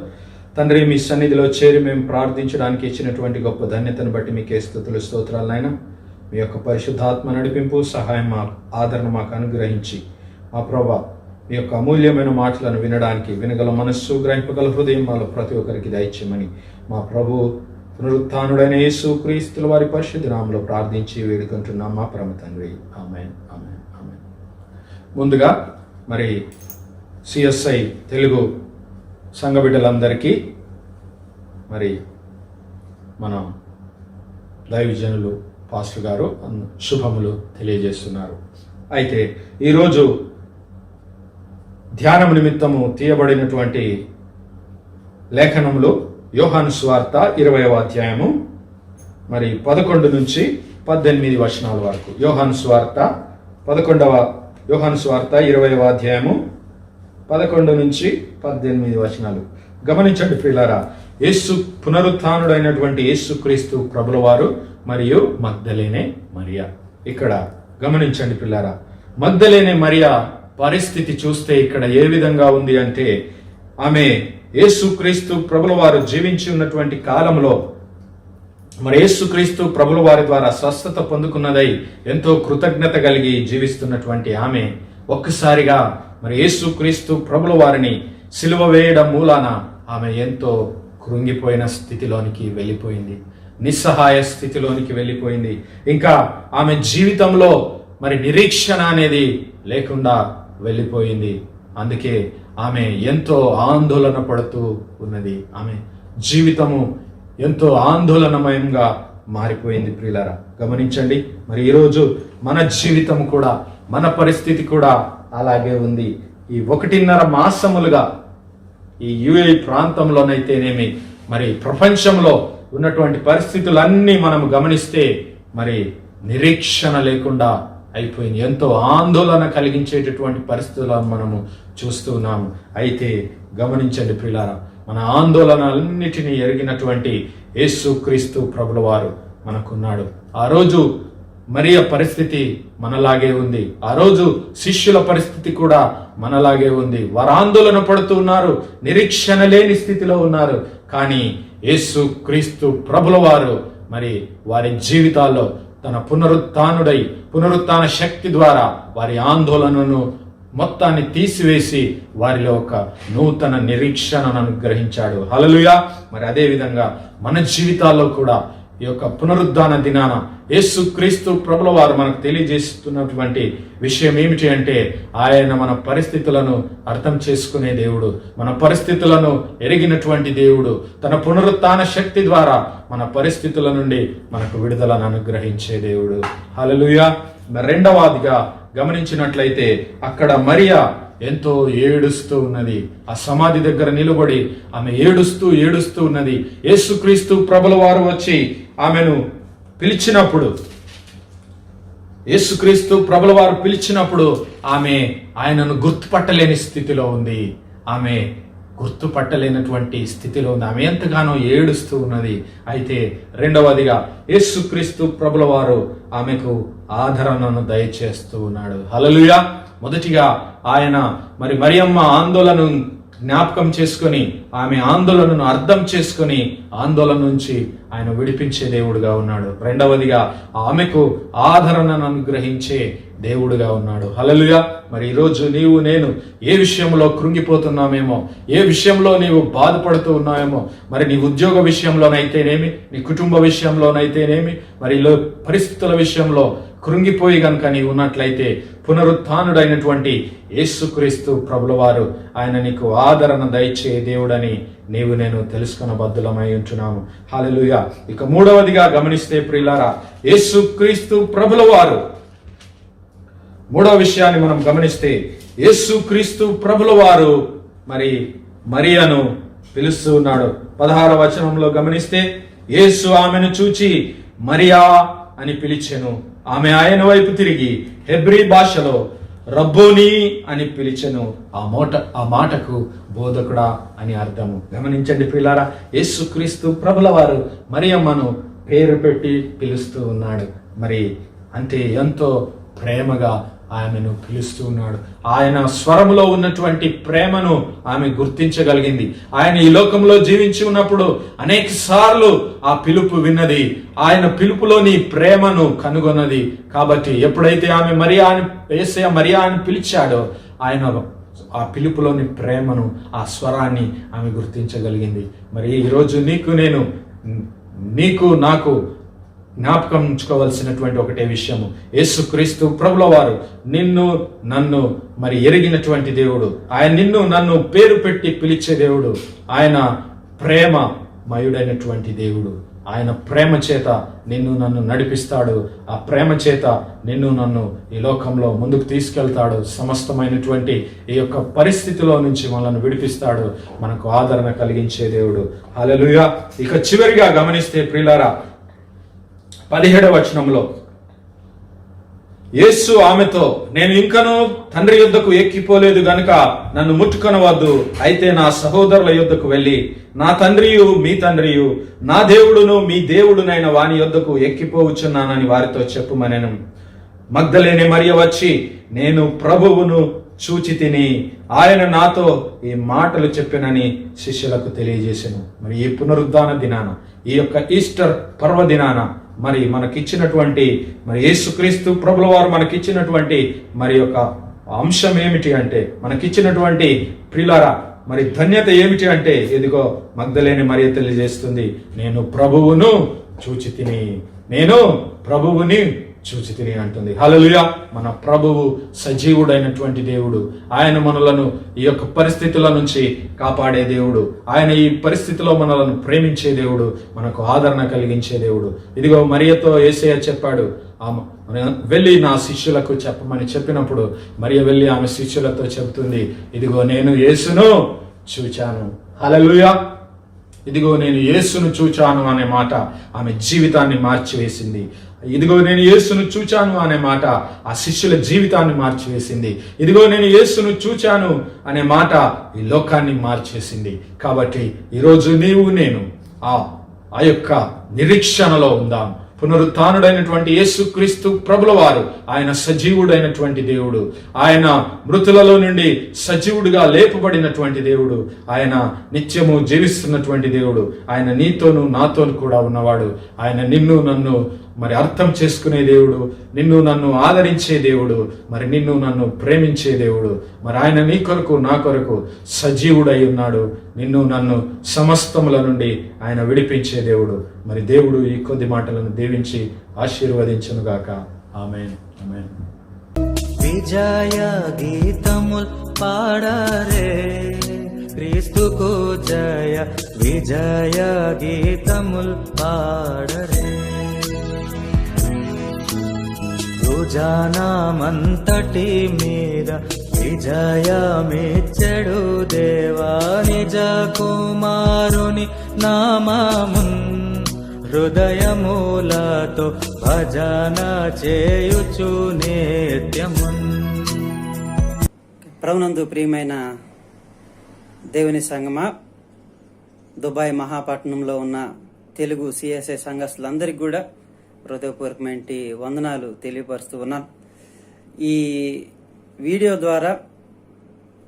తండ్రి మీ సన్నిధిలో చేరి మేము ప్రార్థించడానికి ఇచ్చినటువంటి గొప్ప ధన్యతను బట్టి మీకే స్తుతులు స్తోత్రాలైనా. మీ యొక్క పరిశుద్ధాత్మ నడిపింపు, సహాయం, మా ఆదరణ మాకు అనుగ్రహించి మా ప్రభువా మీ యొక్క అమూల్యమైన మాటలను వినడానికి వినగల మనస్సు, గ్రహింపగల హృదయం మాలో ప్రతి ఒక్కరికి దయచేయమని మా ప్రభు పునరుత్థానుడైన యేసు క్రీస్తుల వారి పరిశుద్ధ నామములో ప్రార్థించి వేడుకుంటున్నాం మా పరమ తండ్రి. ఆమేన్, ఆమేన్, ఆమేన్. ముందుగా మరి సిఎస్ఐ తెలుగు సంఘ బిడ్డలందరికీ మరి మన దైవజనులు పాస్టర్ గారు శుభములు తెలియజేస్తున్నారు. అయితే ఈరోజు ధ్యానం నిమిత్తము తీయబడినటువంటి లేఖనములు యోహాను సువార్త 20వ అధ్యాయము మరి 11 నుంచి 18 వచనాల వరకు. యోహాను సువార్త 20వ అధ్యాయము 11 నుంచి 18 వచనాలు. గమనించండి ప్రియులారా, యేసు పునరుత్థానుడైనటువంటి యేసుక్రీస్తు ప్రభుల వారు మరియు మగ్దలేనే మరియా. ఇక్కడ గమనించండి ప్రియులారా, మగ్దలేనే మరియా పరిస్థితి చూస్తే ఇక్కడ ఏ విధంగా ఉంది అంటే, ఆమె యేసుక్రీస్తు ప్రభుల వారు జీవించి ఉన్నటువంటి కాలంలో మరి యేసుక్రీస్తు ప్రభుల వారి ద్వారా స్వస్థత పొందుకున్నదై ఎంతో కృతజ్ఞత కలిగి జీవిస్తున్నటువంటి ఆమె ఒక్కసారిగా మరి యేసుక్రీస్తు ప్రభుల వారిని సిలువ వేయడం మూలాన ఆమె ఎంతో కృంగిపోయిన స్థితిలోనికి వెళ్ళిపోయింది, నిస్సహాయ స్థితిలోనికి వెళ్ళిపోయింది. ఇంకా ఆమె జీవితంలో మరి నిరీక్షణ అనేది లేకుండా వెళ్ళిపోయింది. అందుకే ఆమె ఎంతో ఆందోళన పడుతూ ఉన్నది. ఆమె జీవితము ఎంతో ఆందోళనమయంగా మారిపోయింది. ప్రియులారా గమనించండి, మరి ఈరోజు మన జీవితం కూడా, మన పరిస్థితి కూడా అలాగే ఉంది. ఈ 1.5 మాసములుగా ఈ యుఏఈ ప్రాంతంలోనైతేనేమి మరి ప్రపంచంలో ఉన్నటువంటి పరిస్థితులన్నీ మనం గమనిస్తే మరి నిరీక్షణ లేకుండా అయిపోయింది. ఎంతో ఆందోళన కలిగించేటటువంటి పరిస్థితులను మనము చూస్తూ ఉన్నాము. అయితే గమనించండి ప్రియులారా, మన ఆందోళనలన్నిటినీ ఎరిగినటువంటి యేసుక్రీస్తు ప్రభుల వారు మనకున్నాడు. ఆ రోజు మరియ పరిస్థితి మనలాగే ఉంది. ఆ రోజు శిష్యుల పరిస్థితి కూడా మనలాగే ఉంది. వారు ఆందోళన పడుతూ ఉన్నారు, నిరీక్షణ లేని స్థితిలో ఉన్నారు. కానీ యేసుక్రీస్తు ప్రభుల వారు మరి వారి జీవితాల్లో తన పునరుత్థాన శక్తి ద్వారా వారి ఆందోళనను మొత్తాన్ని తీసివేసి వారిలో ఒక నూతన నిరీక్షణను అనుగ్రహించాడు. హల్లెలూయా. మరి అదే విధంగా మన జీవితాల్లో కూడా ఈ యొక్క పునరుద్ధాన దినాన యేసుక్రీస్తు ప్రభుల వారు మనకు తెలియజేస్తున్నటువంటి విషయం ఏమిటి అంటే, ఆయన మన పరిస్థితులను అర్థం చేసుకునే దేవుడు, మన పరిస్థితులను ఎరిగినటువంటి దేవుడు. తన పునరుత్థాన శక్తి ద్వారా మన పరిస్థితుల నుండి మనకు విడుదలను అనుగ్రహించే దేవుడు. హల్లెలూయా. రెండవదిగా గమనించినట్లయితే అక్కడ మరియా ఎంతో ఏడుస్తూ ఉన్నది. ఆ సమాధి దగ్గర నిలబడి ఆమె ఏడుస్తూ ఉన్నది. యేసుక్రీస్తు ప్రభుల వారు వచ్చి ఆమెను పిలిచినప్పుడు, యేసుక్రీస్తు ప్రభుల వారు పిలిచినప్పుడు ఆమె ఆయనను గుర్తుపట్టలేని స్థితిలో ఉంది. ఆమె గుర్తుపట్టలేనటువంటి స్థితిలో ఉంది. ఆమె ఎంతగానో ఏడుస్తూ ఉన్నది. అయితే రెండవదిగా యేసుక్రీస్తు ప్రభుల వారు ఆమెకు ఆదరణను దయచేస్తూ ఉన్నాడు. హల్లెలూయా. మొదటిగా ఆయన మరి మరియమ్మ ఆందోళన జ్ఞాపకం చేసుకొని, ఆమె ఆందోళనను అర్థం చేసుకొని ఆందోళన నుంచి ఆయన విడిపించే దేవుడుగా ఉన్నాడు. రెండవదిగా ఆమెకు ఆదరణను అనుగ్రహించే దేవుడుగా ఉన్నాడు. హల్లెలూయా. మరి ఈరోజు నీవు నేను ఏ విషయంలో కృంగిపోతున్నామేమో, ఏ విషయంలో నీవు బాధపడుతూ ఉన్నావేమో, మరి నీ ఉద్యోగ విషయంలోనైతేనేమి, నీ కుటుంబ విషయంలోనైతేనేమి, మరి పరిస్థితుల విషయంలో కృంగిపోయి గనుక నీవు ఉన్నట్లయితే పునరుత్థానుడైనటువంటి యేసుక్రీస్తు ప్రభుల వారు ఆయన నీకు ఆదరణ దయచే దేవుడని నీవు నేను తెలుసుకున్న బద్దులమై ఉంటున్నాము. హల్లెలూయా. ఇక మూడవదిగా గమనిస్తే ప్రియులారా, యేసుక్రీస్తు ప్రభుల వారు మూడవ విషయాన్ని మనం గమనిస్తే, యేసుక్రీస్తు ప్రభుల వారు మరి మరియను పిలుస్తూ ఉన్నాడు. 16వ వచనంలో గమనిస్తే, యేసు ఆమెను చూచి మరియా అని పిలిచెను. ఆమె ఆయన వైపు తిరిగి హెబ్రీ భాషలో రబ్బోని అని పిలిచెను. ఆ మాటకు బోధకుడా అని అర్థము. గమనించండి ప్రియులారా, యేసుక్రీస్తు ప్రభుల వారు మరియమ్మను పేరు పెట్టి పిలుస్తూ ఉన్నాడు. మరి అంటే ఎంతో ప్రేమగా ఆమెను పిలుస్తూ ఉన్నాడు. ఆయన స్వరములో ఉన్నటువంటి ప్రేమను ఆమె గుర్తించగలిగింది. ఆయన ఈ లోకంలో జీవించి ఉన్నప్పుడు అనేక సార్లు ఆ పిలుపు విన్నది, ఆయన పిలుపులోని ప్రేమను కనుగొన్నది. కాబట్టి ఎప్పుడైతే ఆమె యేసయ్య మరియా అని పిలిచాడో, ఆయన ఆ పిలుపులోని ప్రేమను, ఆ స్వరాన్ని ఆమె గుర్తించగలిగింది. మరి ఈరోజు నీకు నాకు జ్ఞాపకం ఉంచుకోవాల్సినటువంటి ఒకటే విషయము, యేసుక్రీస్తు ప్రభుల వారు నిన్ను నన్ను మరి ఎరిగినటువంటి దేవుడు. ఆయన నిన్ను నన్ను పేరు పెట్టి పిలిచే దేవుడు. ఆయన ప్రేమమయుడైనటువంటి దేవుడు. ఆయన ప్రేమ చేత నిన్ను నన్ను నడిపిస్తాడు. ఆ ప్రేమ చేత నిన్ను నన్ను ఈ లోకంలో ముందుకు తీసుకెళ్తాడు. సమస్తమైనటువంటి ఈ యొక్క పరిస్థితిలో నుంచి మనల్ని విడిపిస్తాడు. మనకు ఆదరణ కలిగించే దేవుడు. హల్లెలూయా. ఇక చివరిగా గమనిస్తే ప్రియులారా, 17వ వచనంలో యేసు ఆమెతో, నేను ఇంకనూ తండ్రి యొద్దకు ఎక్కిపోలేదు గనుక నన్ను ముట్టుకొనవద్దు. అయితే నా సహోదరుల యొద్దకు వెళ్ళి నా తండ్రియు మీ తండ్రియు, నా దేవుడును మీ దేవుడునైన వాని యొద్దకు ఎక్కిపోవచ్చున్నానని వారితో చెప్పుమనెను. మగ్దలేనే మరియ వచ్చి, నేను ప్రభువును చూచి తిని ఆయన నాతో ఈ మాటలు చెప్పినని శిష్యులకు తెలియజేసెను. మరి ఈ పునరుద్ధాన దినాన, ఈ యొక్క ఈస్టర్ పర్వదినాన మరి మనకిచ్చినటువంటి మరి యేసుక్రీస్తు ప్రభుల వారు మనకిచ్చినటువంటి మరి యొక్క అంశం ఏమిటి అంటే, మనకిచ్చినటువంటి ప్రియులారా మరి ధన్యత ఏమిటి అంటే, ఇదిగో మగ్దలేని మరియ తెలియజేస్తుంది, నేను ప్రభువును చూచి తిని, నేను ప్రభువుని చూచి తిని అంటుంది. హల్లెలూయా. మన ప్రభువు సజీవుడైనటువంటి దేవుడు. ఆయన మనలను ఈ యొక్క పరిస్థితుల నుంచి కాపాడే దేవుడు. ఆయన ఈ పరిస్థితిలో మనలను ప్రేమించే దేవుడు, మనకు ఆదరణ కలిగించే దేవుడు. ఇదిగో మరియతో యేసయ్య చెప్పాడు, వెళ్ళి నా శిష్యులకు చెప్పమని చెప్పినప్పుడు మరియ వెళ్ళి ఆమె శిష్యులతో చెబుతుంది, ఇదిగో నేను యేసును చూచాను. హల్లెలూయా. ఇదిగో నేను యేసును చూచాను అనే మాట ఆమె జీవితాన్ని మార్చివేసింది. ఇదిగో నేను యేసును చూచాను అనే మాట ఆ శిష్యుల జీవితాన్ని మార్చివేసింది. ఇదిగో నేను యేసును చూచాను అనే మాట ఈ లోకాన్ని మార్చేసింది. కాబట్టి ఈరోజు నీవు నేను ఆ యొక్క నిరీక్షణలో ఉందాం. పునరుత్థానుడైనటువంటి యేసుక్రీస్తు ప్రభుల వారు ఆయన సజీవుడైనటువంటి దేవుడు. ఆయన మృతులలో నుండి సజీవుడిగా లేపబడినటువంటి దేవుడు. ఆయన నిత్యము జీవిస్తున్నటువంటి దేవుడు. ఆయన నీతోనూ నాతోను కూడా ఉన్నవాడు. ఆయన నిన్ను నన్ను మరి అర్థం చేసుకునే దేవుడు, నిన్ను నన్ను ఆదరించే దేవుడు, మరి నిన్ను నన్ను ప్రేమించే దేవుడు. మరి ఆయన నీ కొరకు నా కొరకు సజీవుడై ఉన్నాడు. నిన్ను నన్ను సమస్తముల నుండి ఆయన విడిపించే దేవుడు. మరి దేవుడు ఈ కొద్ది మాటలను దీవించి ఆశీర్వదించునుగాక. ఆమేన్, ఆమేన్. విజయ గీతముల్ పాడరే క్రీస్తుకు జయ, విజయ గీతముల్ పాడరే. జానమంతటి మీద విజయమిచ్చడు దేవా, నిజ కుమారుని నామమున్ హృదయములతో భజన చేయుచు నిత్యమున్. ప్రభునందు ప్రియమైన దేవుని సంగమా, దుబాయ్ మహాపట్నంలో ఉన్న తెలుగు సిఎస్ఐ సంఘస్థులందరికీ కూడా హృదయపూర్వకమైన వందనాలు తెలియపరుస్తూ ఉన్నాను. ఈ వీడియో ద్వారా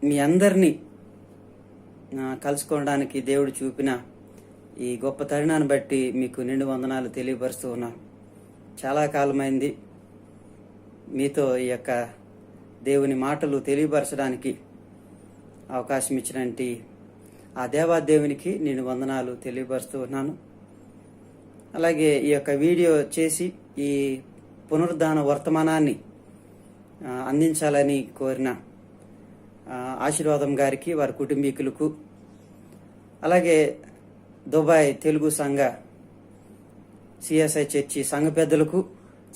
మీ అందరినీ కలుసుకోవడానికి దేవుడు చూపిన ఈ గొప్ప తరుణాన్ని బట్టి మీకు నిండు వందనాలు తెలియపరుస్తూ ఉన్నాను. చాలా కాలమైంది మీతో ఈ యొక్క దేవుని మాటలు తెలియపరచడానికి అవకాశం ఇచ్చినటువంటి ఆ దేవాదేవునికి నేను వందనాలు తెలియపరుస్తూ ఉన్నాను. అలాగే ఈ యొక్క వీడియో చేసి ఈ పునరుద్ధాన వర్తమానాన్ని అందించాలని కోరిన ఆశీర్వాదం గారికి, వారి కుటుంబీకులకు, అలాగే దుబాయ్ తెలుగు సంఘ సిఎస్ఐ చర్చి సంఘ పెద్దలకు,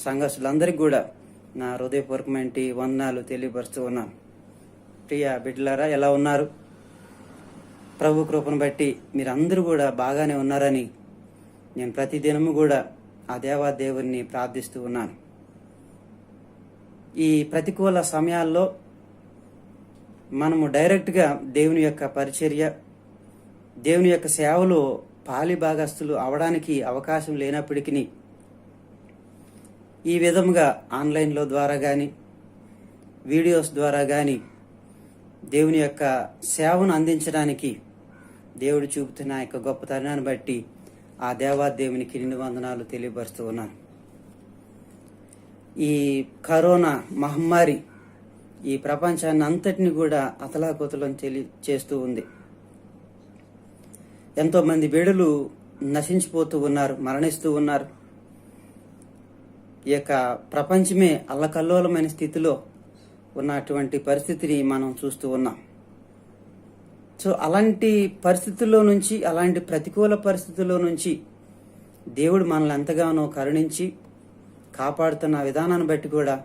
సంఘస్థులందరికీ కూడా నా హృదయపూర్వకమైన వందనాలు తెలియపరుస్తూ ఉన్నాను. ప్రియ బిడ్డలారా, ఎలా ఉన్నారు? ప్రభు కృపను బట్టి మీరందరూ కూడా బాగానే ఉన్నారని నేను ప్రతిదినము కూడా ఆ దేవాదేవుని ప్రార్థిస్తూ ఉన్నాను. ఈ ప్రతికూల సమయాల్లో మనము డైరెక్ట్గా దేవుని యొక్క పరిచర్య, దేవుని యొక్క సేవలో పాలి భాగస్తులు అవడానికి అవకాశం లేనప్పటికీ ఈ విధంగా ఆన్లైన్లో ద్వారా కానీ, వీడియోస్ ద్వారా కానీ దేవుని యొక్క సేవను అందించడానికి దేవుడు చూపుతున్న యొక్క గొప్ప తరుణాన్ని బట్టి ఆ దేవాదేవునికి నిండు వందనాలు తెలియపరుస్తూ ఉన్నాను. ఈ కరోనా మహమ్మారి ఈ ప్రపంచాన్ని అంతటిని కూడా అతలాకుతలం చేస్తూ ఉంది. ఎంతోమంది బిడ్డలు నశించిపోతూ ఉన్నారు, మరణిస్తూ ఉన్నారు. ఈ యొక్క ప్రపంచమే అల్లకల్లోలమైన స్థితిలో ఉన్నటువంటి పరిస్థితిని మనం చూస్తూ ఉన్నాం. సో అలాంటి పరిస్థితుల్లో నుంచి, అలాంటి ప్రతికూల పరిస్థితుల్లో నుంచి దేవుడు మనల్ని ఎంతగానో కరుణించి కాపాడుతున్న విధానాన్ని బట్టి కూడా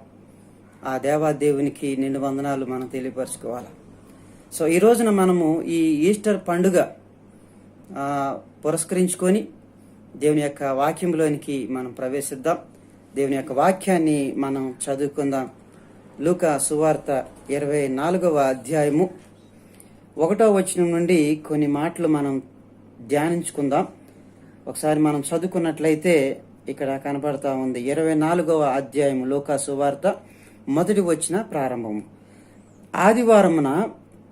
ఆ దేవాదేవునికి నిండు వందనాలు మనం తెలియపరచుకోవాలి. సో ఈ రోజున మనము ఈ ఈస్టర్ పండుగ పురస్కరించుకొని దేవుని యొక్క వాక్యంలోనికి మనం ప్రవేశిద్దాం. దేవుని యొక్క వాక్యాన్ని మనం చదువుకుందాం. లూకా సువార్త 24వ అధ్యాయము 1వ వచనం నుండి కొన్ని మాటలు మనం ధ్యానించుకుందాం. ఒకసారి మనం చదువుకున్నట్లయితే ఇక్కడ కనపడతా ఉంది. 24వ అధ్యాయము లూకా సువార్త 1వ వచన ప్రారంభము. ఆదివారమున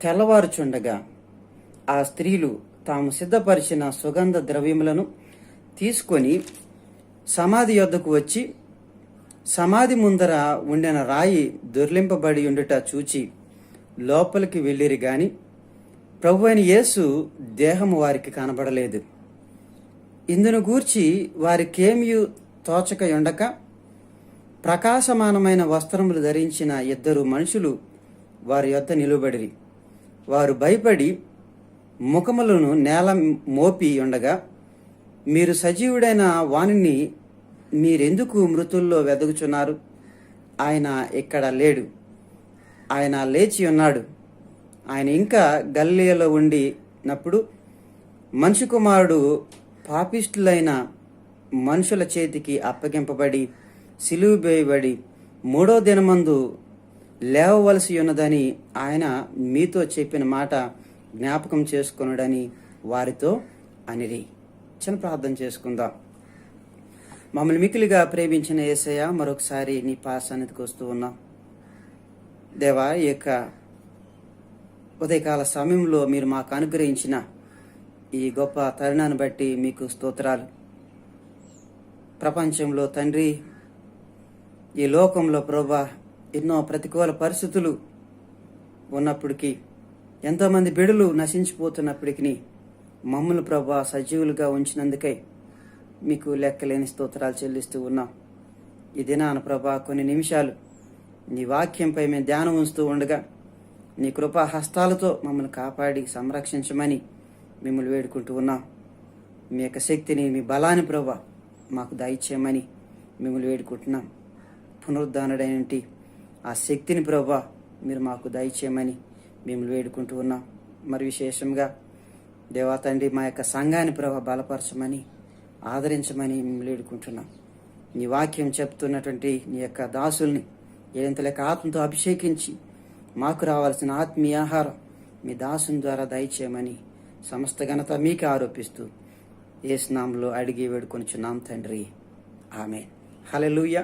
తెల్లవారుచుండగా ఆ స్త్రీలు తాము సిద్ధపరిచిన సుగంధ ద్రవ్యములను తీసుకొని సమాధి యొద్దకు వచ్చి సమాధి ముందర ఉండిన రాయి దొర్లింపబడి ఉండుట చూచి లోపలికి వెళ్ళిరి గాని ప్రభువైన యేసు దేహము వారికి కనబడలేదు. ఇందును గూర్చి వారికేమియు తోచక ఉండక ప్రకాశమానమైన వస్త్రములు ధరించిన 2 మనుషులు వారి యొద్ద నిలువబడిరి. వారు భయపడి ముఖములను నేల మోపి ఉండగా, మీరు సజీవుడైన వానిని మీరెందుకు మృతుల్లో వెదకుచున్నారు? ఆయన ఇక్కడ లేడు, ఆయన లేచి ఉన్నాడు. ఆయన ఇంకా గలిలయలో ఉండినప్పుడు మనిషి కుమారుడు పాపిష్టులైన మనుషుల చేతికి అప్పగింపబడి సిలువ వేయబడి 3వ దినమందు లేవవలసి ఉన్నదని ఆయన మీతో చెప్పిన మాట జ్ఞాపకం చేసుకొనుడని వారితో అనిరి. చిన్న ప్రార్థన చేసుకుందాం. మమ్మల్ని మిక్కిలిగా ప్రేమించిన యేసయ్య, మరొకసారి నీ సన్నిధికి వస్తూ ఉన్నాం. దేవా, ఈ యొక్క ఉదయకాల సమయంలో మీరు మాకు అనుగ్రహించిన ఈ గొప్ప తరుణాన్ని బట్టి మీకు స్తోత్రాలు. ప్రపంచంలో తండ్రి, ఈ లోకంలో ప్రభా ఎన్నో ప్రతికూల పరిస్థితులు ఉన్నప్పటికీ, ఎంతోమంది బిడ్డలు నశించిపోతున్నప్పటికీ మమ్మల్ని ప్రభా సజీవులుగా ఉంచినందుకై మీకు లెక్కలేని స్తోత్రాలు చెల్లిస్తూ ఉన్నాం. ఈ దినాన ప్రభా కొన్ని నిమిషాలు నీ వాక్యంపై మేము ధ్యానం ఉంచుతూ ఉండగా నీ కృపా హస్తాలతో మమ్మల్ని కాపాడి సంరక్షించమని మిమ్మల్ని వేడుకుంటూ ఉన్నాం. మీ యొక్క శక్తిని, మీ బలాన్ని ప్రభా మాకు దయచేయమని మిమ్మల్ని వేడుకుంటున్నాం. పునరుద్ధానుడైనటి ఆ శక్తిని ప్రభా మీరు మాకు దయచేయమని మిమ్మల్ని వేడుకుంటూ ఉన్నాం. మరి విశేషంగా దేవా తండ్రి, మా యొక్క సంఘాన్ని ప్రభా బలపరచమని, ఆదరించమని మిమ్మల్ని వేడుకుంటున్నాం. నీ వాక్యం చెప్తున్నటువంటి నీ యొక్క దాసుల్ని ఎంత లెక్క ఆత్మతో అభిషేకించి మాకు రావాల్సిన ఆత్మీయ ఆహారం మీ దాసుని ద్వారా దయచేయమని సమస్త ఘనత మీకే ఆరోపిస్తూ యేసు నామములో అడిగి వేడుకొనుచున్నాం తండ్రి, ఆమేన్. హల్లెలూయా.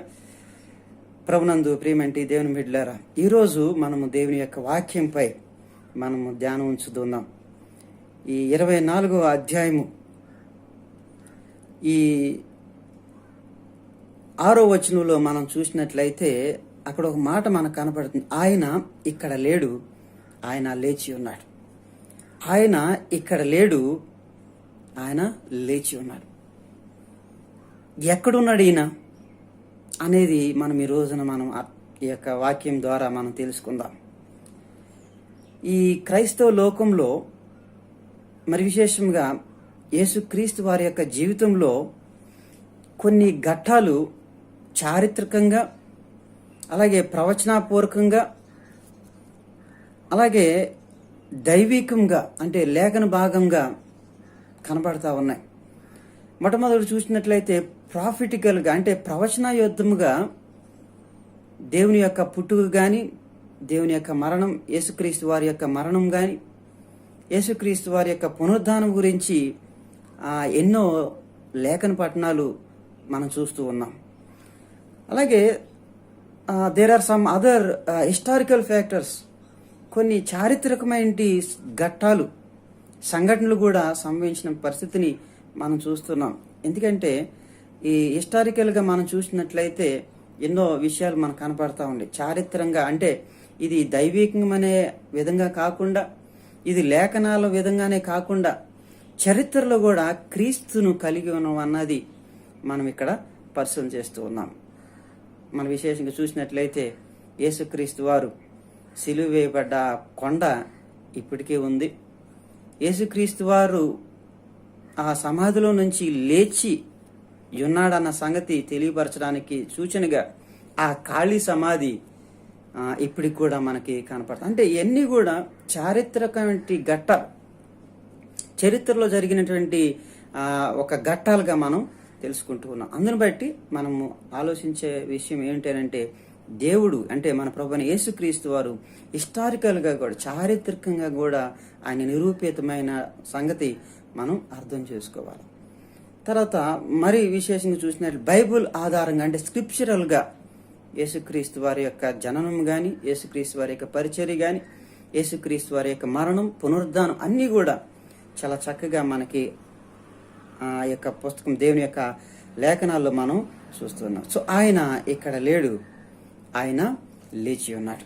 ప్రభునందు ప్రియమంటి దేవుని బిడ్డలారా, ఈరోజు మనము దేవుని యొక్క వాక్యంపై మనము ధ్యానం ఉంచుతున్నాం. ఈ 24వ అధ్యాయము ఈ 6వ వచనంలో మనం చూసినట్లయితే అక్కడ ఒక మాట మనకు కనపడుతుంది. ఆయన ఇక్కడ లేడు, ఆయన లేచి ఉన్నాడు. ఆయన ఇక్కడ లేడు, ఆయన లేచి ఉన్నాడు. ఎక్కడున్నాడు ఈయన అనేది మనం ఈ రోజున మనం ఈ యొక్క వాక్యం ద్వారా మనం తెలుసుకుందాం. ఈ క్రైస్తవ లోకంలో మరి విశేషంగా యేసుక్రీస్తు వారి యొక్క జీవితంలో కొన్ని ఘట్టాలు చారిత్రకంగా, అలాగే ప్రవచనాపూర్వకంగా, అలాగే దైవికంగా అంటే లేఖన భాగంగా కనబడతా ఉన్నాయి. మొట్టమొదటి చూసినట్లయితే ప్రాఫిటికల్గా అంటే ప్రవచనాయుద్ధముగా దేవుని యొక్క పుట్టుక కానీ, దేవుని యొక్క మరణం, యేసుక్రీస్తు వారి యొక్క మరణం కానీ, యేసుక్రీస్తు వారి యొక్క పునరుద్ధానం గురించి ఎన్నో లేఖన పఠనాలు మనం చూస్తూ ఉన్నాం. అలాగే there are some other historical factors, కొన్ని చారిత్రకమైన ఘట్టాలు, సంఘటనలు కూడా సంభవించిన పరిస్థితిని మనం చూస్తున్నాం. ఎందుకంటే ఈ హిస్టారికల్గా మనం చూసినట్లయితే ఎన్నో విషయాలు మనకు కనపడతా ఉన్నాయి. చారిత్రంగా అంటే ఇది దైవికమనే విధంగా కాకుండా, ఇది లేఖనాల విధంగానే కాకుండా చరిత్రలో కూడా క్రీస్తును కలిగి ఉన్నాం అన్నది మనం ఇక్కడ పరిశీలన చేస్తూ ఉన్నాం. మన విశేషంగా చూసినట్లయితే యేసుక్రీస్తు వారు సిలువ వేయబడ్డ కొండ ఇప్పటికే ఉంది. యేసుక్రీస్తు వారు ఆ సమాధిలో నుంచి లేచి ఉన్నాడన్న సంగతి తెలియపరచడానికి సూచనగా ఆ ఖాళీ సమాధి ఇప్పటికి కూడా మనకి కనపడుతుంది. అంటే ఇవన్నీ కూడా చారిత్రకమైన చరిత్రలో జరిగినటువంటి ఒక ఘట్టాలుగా మనం తెలుసుకుంటూ ఉన్నాం. అందుని బట్టి మనము ఆలోచించే విషయం ఏంటంటే దేవుడు అంటే మన ప్రభువైన యేసుక్రీస్తు వారు హిస్టారికల్గా కూడా చారిత్రకంగా కూడా ఆయన నిరూపితమైన సంగతి మనం అర్థం చేసుకోవాలి. తర్వాత మరి విశేషంగా చూసినట్లు బైబుల్ ఆధారంగా అంటే స్క్రిప్చరల్గా యేసుక్రీస్తు వారి యొక్క జననం కానీ, యేసుక్రీస్తు వారి యొక్క పరిచర్య కానీ, యేసుక్రీస్తు వారి యొక్క మరణం, పునరుద్ధానం అన్నీ కూడా చాలా చక్కగా మనకి ఆ యొక్క పుస్తకం దేవుని యొక్క లేఖనాల్లో మనం చూస్తున్నాం. సో ఆయన ఇక్కడ లేడు, ఆయన లేచి ఉన్నాడు.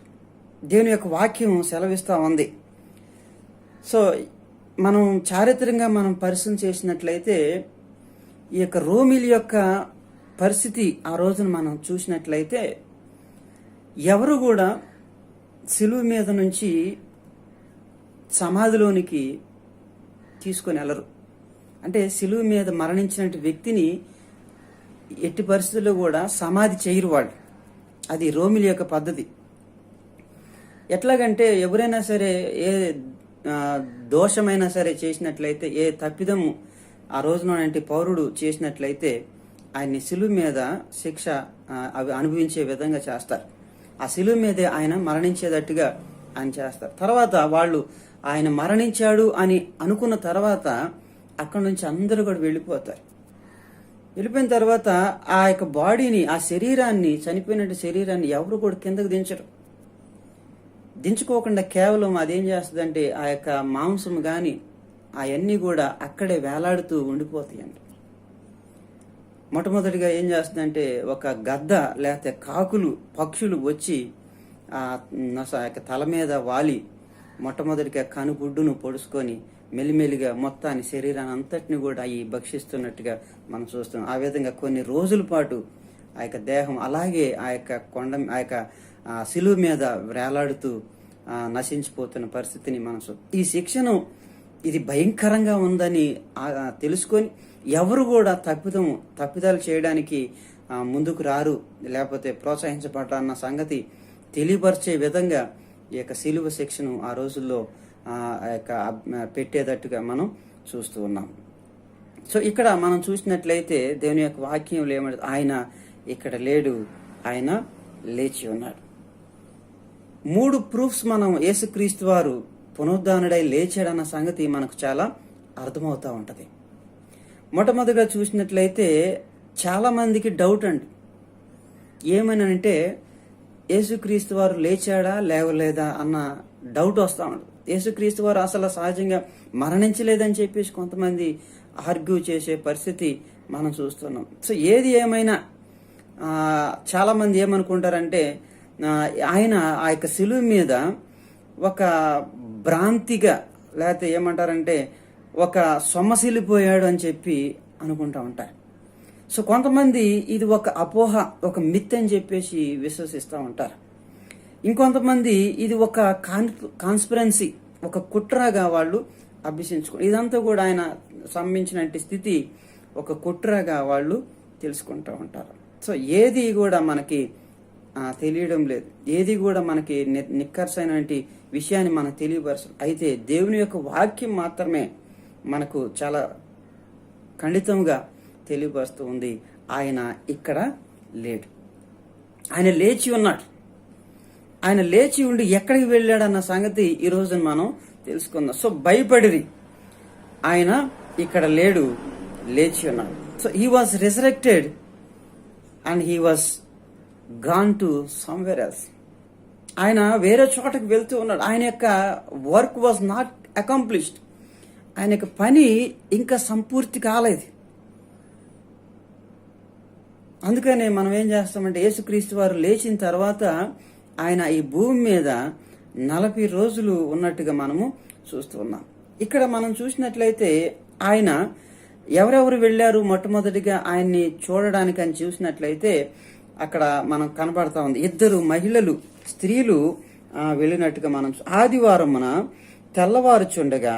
దేవుని యొక్క వాక్యం సెలవిస్తూ ఉంది. సో మనం చారిత్రకంగా మనం పరిశీలన చేసినట్లయితే ఈ యొక్క రోమిల యొక్క పరిస్థితి ఆ రోజున మనం చూసినట్లయితే ఎవరు కూడా సిలువ మీద నుంచి సమాధిలోనికి తీసుకొని వెళ్ళరు. అంటే సిలువ మీద మరణించిన వ్యక్తిని ఎట్టి పరిస్థితుల్లో కూడా సమాధి చేయరు వాళ్ళు. అది రోమిల యొక్క పద్ధతి. ఎట్లాగంటే ఎవరైనా సరే ఏ దోషమైనా సరే చేసినట్లయితే, ఏ తప్పిదము ఆ రోజున పౌరుడు చేసినట్లయితే ఆయన్ని సిలువ మీద శిక్ష అవి అనుభవించే విధంగా చేస్తారు. ఆ సిలువ మీదే ఆయన మరణించేటట్టుగా ఆయన చేస్తారు. తర్వాత వాళ్ళు ఆయన మరణించాడు అని అనుకున్న తర్వాత అక్కడి నుంచి అందరూ కూడా వెళ్ళిపోతారు. వెళ్ళిపోయిన తర్వాత ఆ యొక్క బాడీని, ఆ శరీరాన్ని, చనిపోయిన శరీరాన్ని ఎవరు కూడా కిందకు దించరు. దించుకోకుండా కేవలం అదేం చేస్తుందంటే ఆ యొక్క మాంసం కానీ అవన్నీ కూడా అక్కడే వేలాడుతూ ఉండిపోతాయండి. మొట్టమొదటిగా ఏం చేస్తుందంటే ఒక గద్ద లేకపోతే కాకులు, పక్షులు వచ్చి ఆ యొక్క తల మీద వాలి మొట్టమొదటిగా కనుగుడ్డును పొడుచుకొని మెల్లిమెల్లిగా మొత్తాన్ని శరీరాన్ని అంతటిని కూడా అవి భక్షిస్తున్నట్టుగా మనం చూస్తున్నాం. ఆ విధంగా కొన్ని రోజుల పాటు ఆ యొక్క దేహం అలాగే ఆ యొక్క కొండ, ఆ యొక్క సిలువ మీద వేలాడుతూ నశించిపోతున్న పరిస్థితిని మనం ఈ శిక్షను ఇది భయంకరంగా ఉందని తెలుసుకొని ఎవరు కూడా తప్పిదాలు చేయడానికి ముందుకు రారు, లేకపోతే ప్రోత్సహించబడ్డారన్న సంగతి తెలియపరిచే విధంగా ఈ యొక్క సిలువ శిక్షను ఆ రోజుల్లో పెట్టేటట్టుగా మనం చూస్తూ ఉన్నాం. సో ఇక్కడ మనం చూసినట్లయితే దేవుని యొక్క వాక్యంలో ఏమంటే ఆయన ఇక్కడ లేడు, ఆయన లేచి ఉన్నాడు. 3 ప్రూఫ్స్ మనం యేసుక్రీస్తు వారు పునరుద్ధానుడై లేచాడన్న సంగతి మనకు చాలా అర్థమవుతూ ఉంటుంది. మొట్టమొదటిగా చూసినట్లయితే చాలా మందికి డౌట్ అండి, ఏమనంటే యేసుక్రీస్తు వారు లేచాడా లేవలేదా అన్న డౌట్ వస్తూ ఉంటుంది. యేసుక్రీస్తు వారు అసలు సహజంగా మరణించలేదని చెప్పేసి కొంతమంది ఆర్గ్యూ చేసే పరిస్థితి మనం చూస్తున్నాం. సో ఏది ఏమైనా చాలా మంది ఏమనుకుంటారంటే ఆయన ఆ యొక్క సిలువ మీద ఒక భ్రాంతిగా, లేకపోతే ఏమంటారంటే ఒక సొమ్మసిల్లిపోయాడు అని చెప్పి అనుకుంటా ఉంటారు. సో కొంతమంది ఇది ఒక అపోహ, ఒక మిత్ అని చెప్పేసి విశ్వసిస్తూ ఉంటారు. ఇంకొంతమంది ఇది ఒక కాన్స్పిరెన్సీ, ఒక కుట్రగా వాళ్ళు అభ్యసించుకో, ఇదంతా కూడా ఆయన సంబంధించిన స్థితి ఒక కుట్రగా వాళ్ళు తెలుసుకుంటూ ఉంటారు. సో ఏది కూడా మనకి తెలియడం లేదు, ఏది కూడా మనకి నిక్కర్సైన విషయాన్ని మనకు తెలియపరచదు. అయితే దేవుని యొక్క వాక్యం మాత్రమే మనకు చాలా ఖండితంగా తెలియపరుస్తూ ఉంది. ఆయన ఇక్కడ లేడు, ఆయన లేచి ఉన్నాడు. ఆయన లేచి ఉండి ఎక్కడికి వెళ్ళాడన్న సంగతి ఈ రోజు మనం తెలుసుకుందాం. సో భయపడిరి, ఆయన ఇక్కడ లేడు, లేచి ఉన్నాడు. So he was resurrected and he was gone to somewhere else. ఆయన వేరే చోటకి వెళ్తూ ఉన్నాడు. ఆయన యొక్క వర్క్ వాజ్ నాట్ అకాంప్లిష్డ్, ఆయన యొక్క పని ఇంకా సంపూర్తి కాలేదు. అందుకనే మనం ఏం చేస్తామంటే యేసుక్రీస్తు వారు లేచిన తర్వాత ఆయన ఈ భూమి మీద 40 రోజులు ఉన్నట్టుగా మనము చూస్తూ ఉన్నాం. ఇక్కడ మనం చూసినట్లయితే ఆయన ఎవరెవరు వెళ్ళారు మొట్టమొదటిగా ఆయన్ని చూడడానికి అని చూసినట్లయితే అక్కడ మనం కనపడతా ఉంది. ఇద్దరు మహిళలు స్త్రీలు వెళ్ళినట్టుగా మనం ఆదివారమున తెల్లవారుచుండగా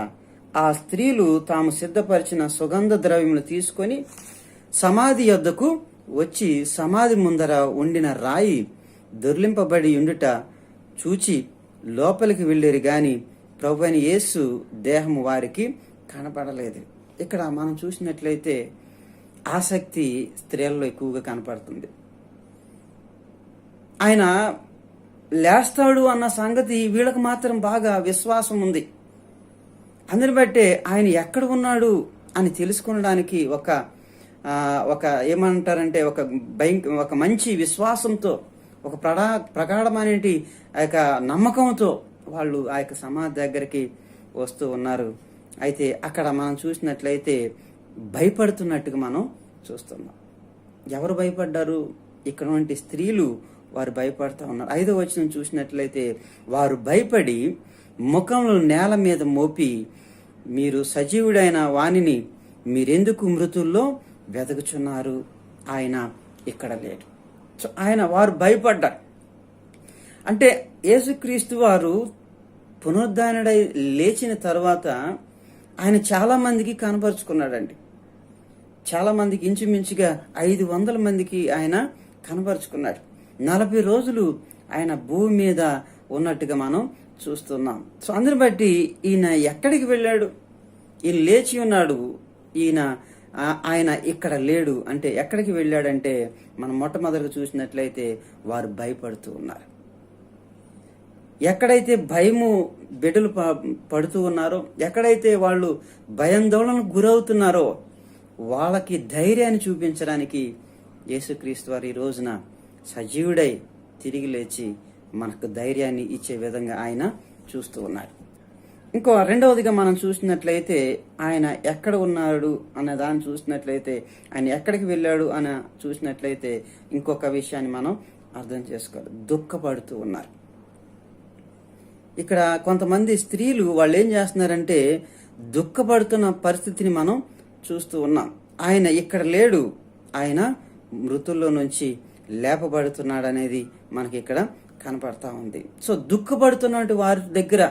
ఆ స్త్రీలు తాము సిద్ధపరిచిన సుగంధ ద్రవ్యములు తీసుకొని సమాధి యొద్దకు వచ్చి సమాధి ముందర ఉండిన రాయి దొర్లింపబడి ఉండుట చూచి లోపలికి వెళ్ళిరు గాని ప్రభువైన యేసు దేహము వారికి కనపడలేదు. ఇక్కడ మనం చూసినట్లయితే ఆసక్తి స్త్రీలలో ఎక్కువగా కనపడుతుంది. ఆయన లేస్తాడు అన్న సంగతి వీళ్ళకి మాత్రం బాగా విశ్వాసం ఉంది. అందుని బట్టే ఆయన ఎక్కడ ఉన్నాడు అని తెలుసుకోవడానికి ఒక ఏమంటారంటే ఒక మంచి విశ్వాసంతో, ఒక ప్రగాఢమైన ఆ యొక్క నమ్మకంతో వాళ్ళు ఆ యొక్క సమాధి దగ్గరికి వస్తూ ఉన్నారు. అయితే అక్కడ మనం చూసినట్లయితే భయపడుతున్నట్టుగా మనం చూస్తున్నాం. ఎవరు భయపడ్డారు? ఇక్కడ వంటి స్త్రీలు వారు భయపడుతూ ఉన్నారు. 5వ వచనం చూసినట్లయితే వారు భయపడి ముఖములు నేల మీద మోపి, మీరు సజీవుడైన వానిని మీరెందుకు మృతుల్లో వెతుకుచున్నారు, ఆయన ఇక్కడ లేడు. సో వారు భయపడ్డారు. అంటే యేసుక్రీస్తు వారు పునరుద్ధానుడై లేచిన తర్వాత ఆయన చాలా మందికి కనపరుచుకున్నాడండి. చాలా మందికి, ఇంచుమించుగా 500 మందికి ఆయన కనపరుచుకున్నాడు. 40 రోజులు ఆయన భూమి మీద ఉన్నట్టుగా మనం చూస్తున్నాం. సో అందుని బట్టి ఈయన ఎక్కడికి వెళ్ళాడు? ఈయన లేచి ఉన్నాడు, ఆయన ఇక్కడ లేడు అంటే ఎక్కడికి వెళ్ళాడంటే మనం మొట్టమొదటిగా చూసినట్లయితే వారు భయపడుతూ ఉన్నారు. ఎక్కడైతే భయము బిడ్డలు పడుతూ ఉన్నారో, ఎక్కడైతే వాళ్ళు భయాందోళనకు గురవుతున్నారో వాళ్ళకి ధైర్యాన్ని చూపించడానికి యేసుక్రీస్తు వారు ఈ రోజున సజీవుడై తిరిగి లేచి మనకు ధైర్యాన్ని ఇచ్చే విధంగా ఆయన చూస్తూ ఉన్నాడు. ఇంకో రెండవదిగా మనం చూసినట్లయితే ఆయన ఎక్కడ ఉన్నాడు అనే దాన్ని చూసినట్లయితే, ఆయన ఎక్కడికి వెళ్ళాడు అని చూసినట్లయితే ఇంకొక విషయాన్ని మనం అర్థం చేసుకోవాలి. దుఃఖపడుతూ ఉన్నారు. ఇక్కడ కొంతమంది స్త్రీలు వాళ్ళు ఏం చేస్తున్నారంటే దుఃఖపడుతున్న పరిస్థితిని మనం చూస్తూ ఉన్నాం. ఆయన ఇక్కడ లేడు, ఆయన మృతుల్లో నుంచి లేపబడుతున్నాడు అనేది మనకి ఇక్కడ కనపడతా ఉంది. సో దుఃఖపడుతున్నటువంటి వారి దగ్గర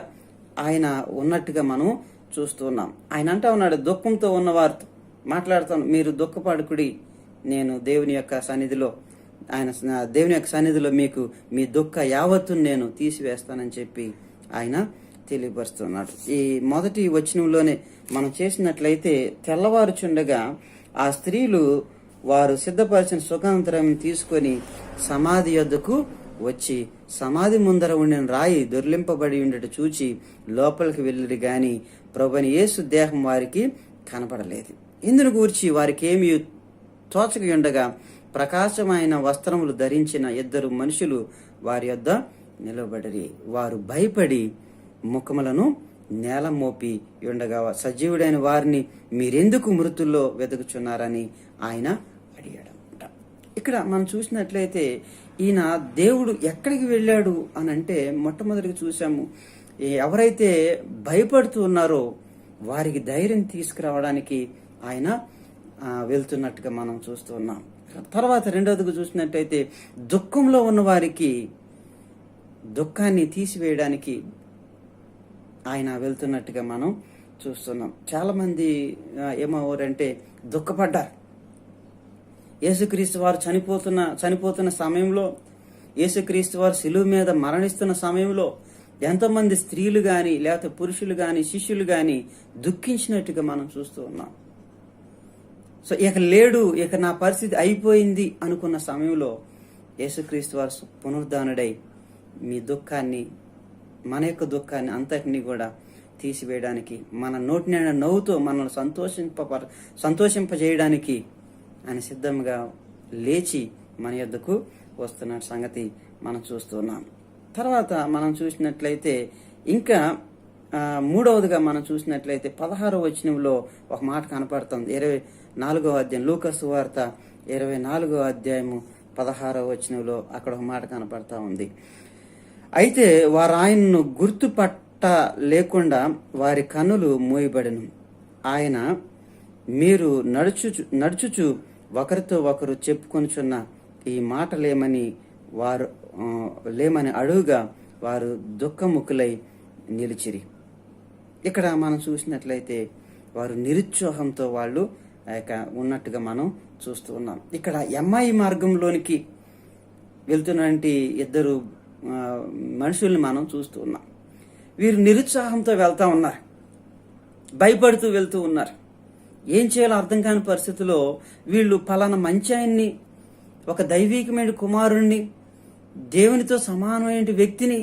ఆయన ఉన్నట్టుగా మనం చూస్తూ ఉన్నాం. ఆయన అంటా ఉన్నాడు, దుఃఖంతో ఉన్న వారితో మాట్లాడుతాను, మీరు దుఃఖపడుకుడి, నేను దేవుని యొక్క సన్నిధిలో మీకు మీ దుఃఖ యావత్తును నేను తీసివేస్తానని చెప్పి ఆయన తెలియపరుస్తున్నాడు. ఈ మొదటి వచనంలోనే మనం చేసినట్లయితే తెల్లవారుచుండగా ఆ స్త్రీలు వారు సిద్ధపరిచిన సుగంధం తీసుకొని సమాధి యొద్దకు వచ్చి సమాధి ముందర ఉండిన రాయి దొర్లింపబడి ఉండట చూచి లోపలికి వెళ్ళిరు గాని ప్రభువైన యేసు దేహం వారికి కనపడలేదు. ఇందును గూర్చి వారికి ఏమీ తోచక ఉండగా ప్రకాశమైన వస్త్రములు ధరించిన 2 మనుషులు వారి యొద్ద నిలబడిరి. వారు భయపడి ముఖములను నేల మోపి ఉండగా సజీవుడైన వారిని మీరెందుకు మృతుల్లో వెతుకుచున్నారని ఆయన అడిగాడంట. ఇక్కడ మనం చూసినట్లయితే ఈయన దేవుడు ఎక్కడికి వెళ్ళాడు అని అంటే మొట్టమొదటిగా చూసాము, ఎవరైతే భయపడుతూ ఉన్నారో వారికి ధైర్యం తీసుకురావడానికి ఆయన వెళ్తున్నట్టుగా మనం చూస్తూ ఉన్నాం. తర్వాత రెండవదిగా చూసినట్లయితే దుఃఖంలో ఉన్న వారికి దుఃఖాన్ని తీసివేయడానికి ఆయన వెళ్తున్నట్టుగా మనం చూస్తున్నాం. చాలా మంది ఏమవురంటే దుఃఖపడ్డారు. యేసుక్రీస్తు వారు చనిపోతున్న సమయంలో, యేసుక్రీస్తు వారు శిలువ మీద మరణిస్తున్న సమయంలో ఎంతోమంది స్త్రీలు గాని లేకపోతే పురుషులు గాని శిష్యులు గాని దుఃఖించినట్టుగా మనం చూస్తూ ఉన్నాం. సో ఇక లేడు, ఇక నా పరిస్థితి అయిపోయింది అనుకున్న సమయంలో యేసుక్రీస్తు వారు పునరుద్ధానుడై మీ దుఃఖాన్ని, మన యొక్క దుఃఖాన్ని అంతటినీ కూడా తీసివేయడానికి, మన నోటి నిండా నవ్వుతో మనల్ని సంతోషింపజేయడానికి ఆయన సిద్ధంగా లేచి మన యొద్దకు వస్తున్న సంగతి మనం చూస్తున్నాం. తర్వాత మనం చూసినట్లయితే ఇంకా మూడవదిగా మనం చూసినట్లయితే 16వ వచనంలో ఒక మాట కనపడుతుంది. 24వ అధ్యాయం, లూకా సువార్త 24వ అధ్యాయము 16వ వచనంలో అక్కడ ఒక మాట కనపడతా ఉంది. అయితే వారు ఆయన్ను గుర్తుపట్ట లేకుండా వారి కన్నులు మూయబడెను. ఆయన మీరు నడుచుచు ఒకరితో ఒకరు చెప్పుకొనుచున్న ఈ మాట లేమని అడుగుగా వారు దుఃఖముఖులై నిలిచిరి. ఇక్కడ మనం చూసినట్లయితే వారు నిరుత్సాహంతో వాళ్ళు ఉన్నట్టుగా మనం చూస్తూ ఉన్నాం. ఇక్కడ ఎమ్మాయి మార్గంలోనికి వెళ్తున్నటువంటి ఇద్దరు మనుషుల్ని మనం చూస్తూ ఉన్నాం. వీరు నిరుత్సాహంతో వెళ్తా ఉన్నారు, భయపడుతూ వెళ్తూ ఉన్నారు. ఏం చేయాలో అర్థం కాని పరిస్థితిలో వీళ్ళు పలానా మంచి ఆయన్ని, ఒక దైవీకమైన కుమారుణ్ణి, దేవునితో సమానమైన వ్యక్తిని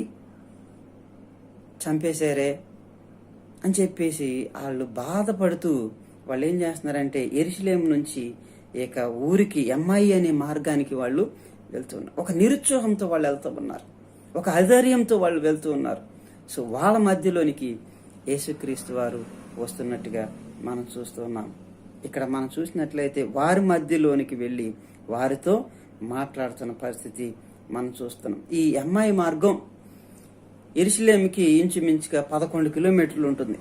చంపేశారే అని చెప్పేసి వాళ్ళు బాధపడుతూ వాళ్ళు ఏం చేస్తున్నారంటే యెరూషలేము నుంచి ఊరికి ఎమ్మాయి అనే మార్గానికి వాళ్ళు వెళ్తూ ఉన్నారు. ఒక నిరుత్సాహంతో వాళ్ళు వెళ్తూ ఉన్నారు, ఒక అధైర్యంతో వాళ్ళు వెళ్తూ ఉన్నారు. సో వాళ్ళ మధ్యలోనికి యేసుక్రీస్తు వారు వస్తున్నట్టుగా మనం చూస్తూ ఉన్నాం. ఇక్కడ మనం చూసినట్లయితే వారి మధ్యలోనికి వెళ్ళి వారితో మాట్లాడుతున్న పరిస్థితి మనం చూస్తున్నాం. ఈ ఎమ్మాయి మార్గం యెరూషలేముకి ఇంచుమించుగా 11 కిలోమీటర్లు ఉంటుంది.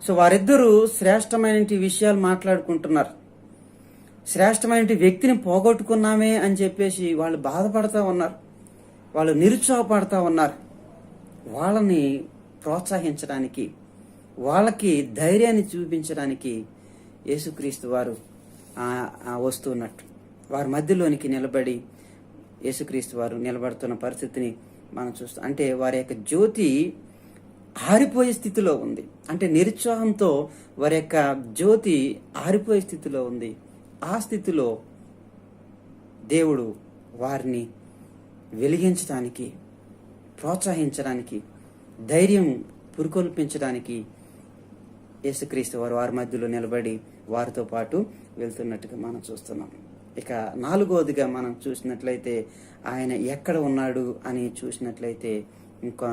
సో వారిద్దరూ శ్రేష్టమైన విషయాలు మాట్లాడుకుంటున్నారు. శ్రేష్టమైన వ్యక్తిని పోగొట్టుకున్నామే అని చెప్పేసి వాళ్ళు బాధపడతా ఉన్నారు, వాళ్ళు నిరుత్సాహపడతా ఉన్నారు. వాళ్ళని ప్రోత్సహించడానికి, వాళ్ళకి ధైర్యాన్ని చూపించడానికి యేసుక్రీస్తు వారు వస్తున్నట్టు వారి మధ్యలోనికి నిలబడి యేసుక్రీస్తు వారు నిలబడుతున్న పరిస్థితిని మనం చూస్తాం. అంటే వారి యొక్క జ్యోతి ఆరిపోయే స్థితిలో ఉంది. అంటే నిరుత్సాహంతో వారి యొక్క జ్యోతి ఆరిపోయే స్థితిలో ఉంది. ఆ స్థితిలో దేవుడు వారిని వెలిగించడానికి, ప్రోత్సహించడానికి, ధైర్యం పురుకొల్పించడానికి యేసుక్రీస్తు వారు వారి మధ్యలో నిలబడి వారితో పాటు వెళ్తున్నట్టుగా మనం చూస్తున్నాం. ఇక 4వదిగా మనం చూసినట్లయితే ఆయన ఎక్కడ ఉన్నాడు అని చూసినట్లయితే ఇంకా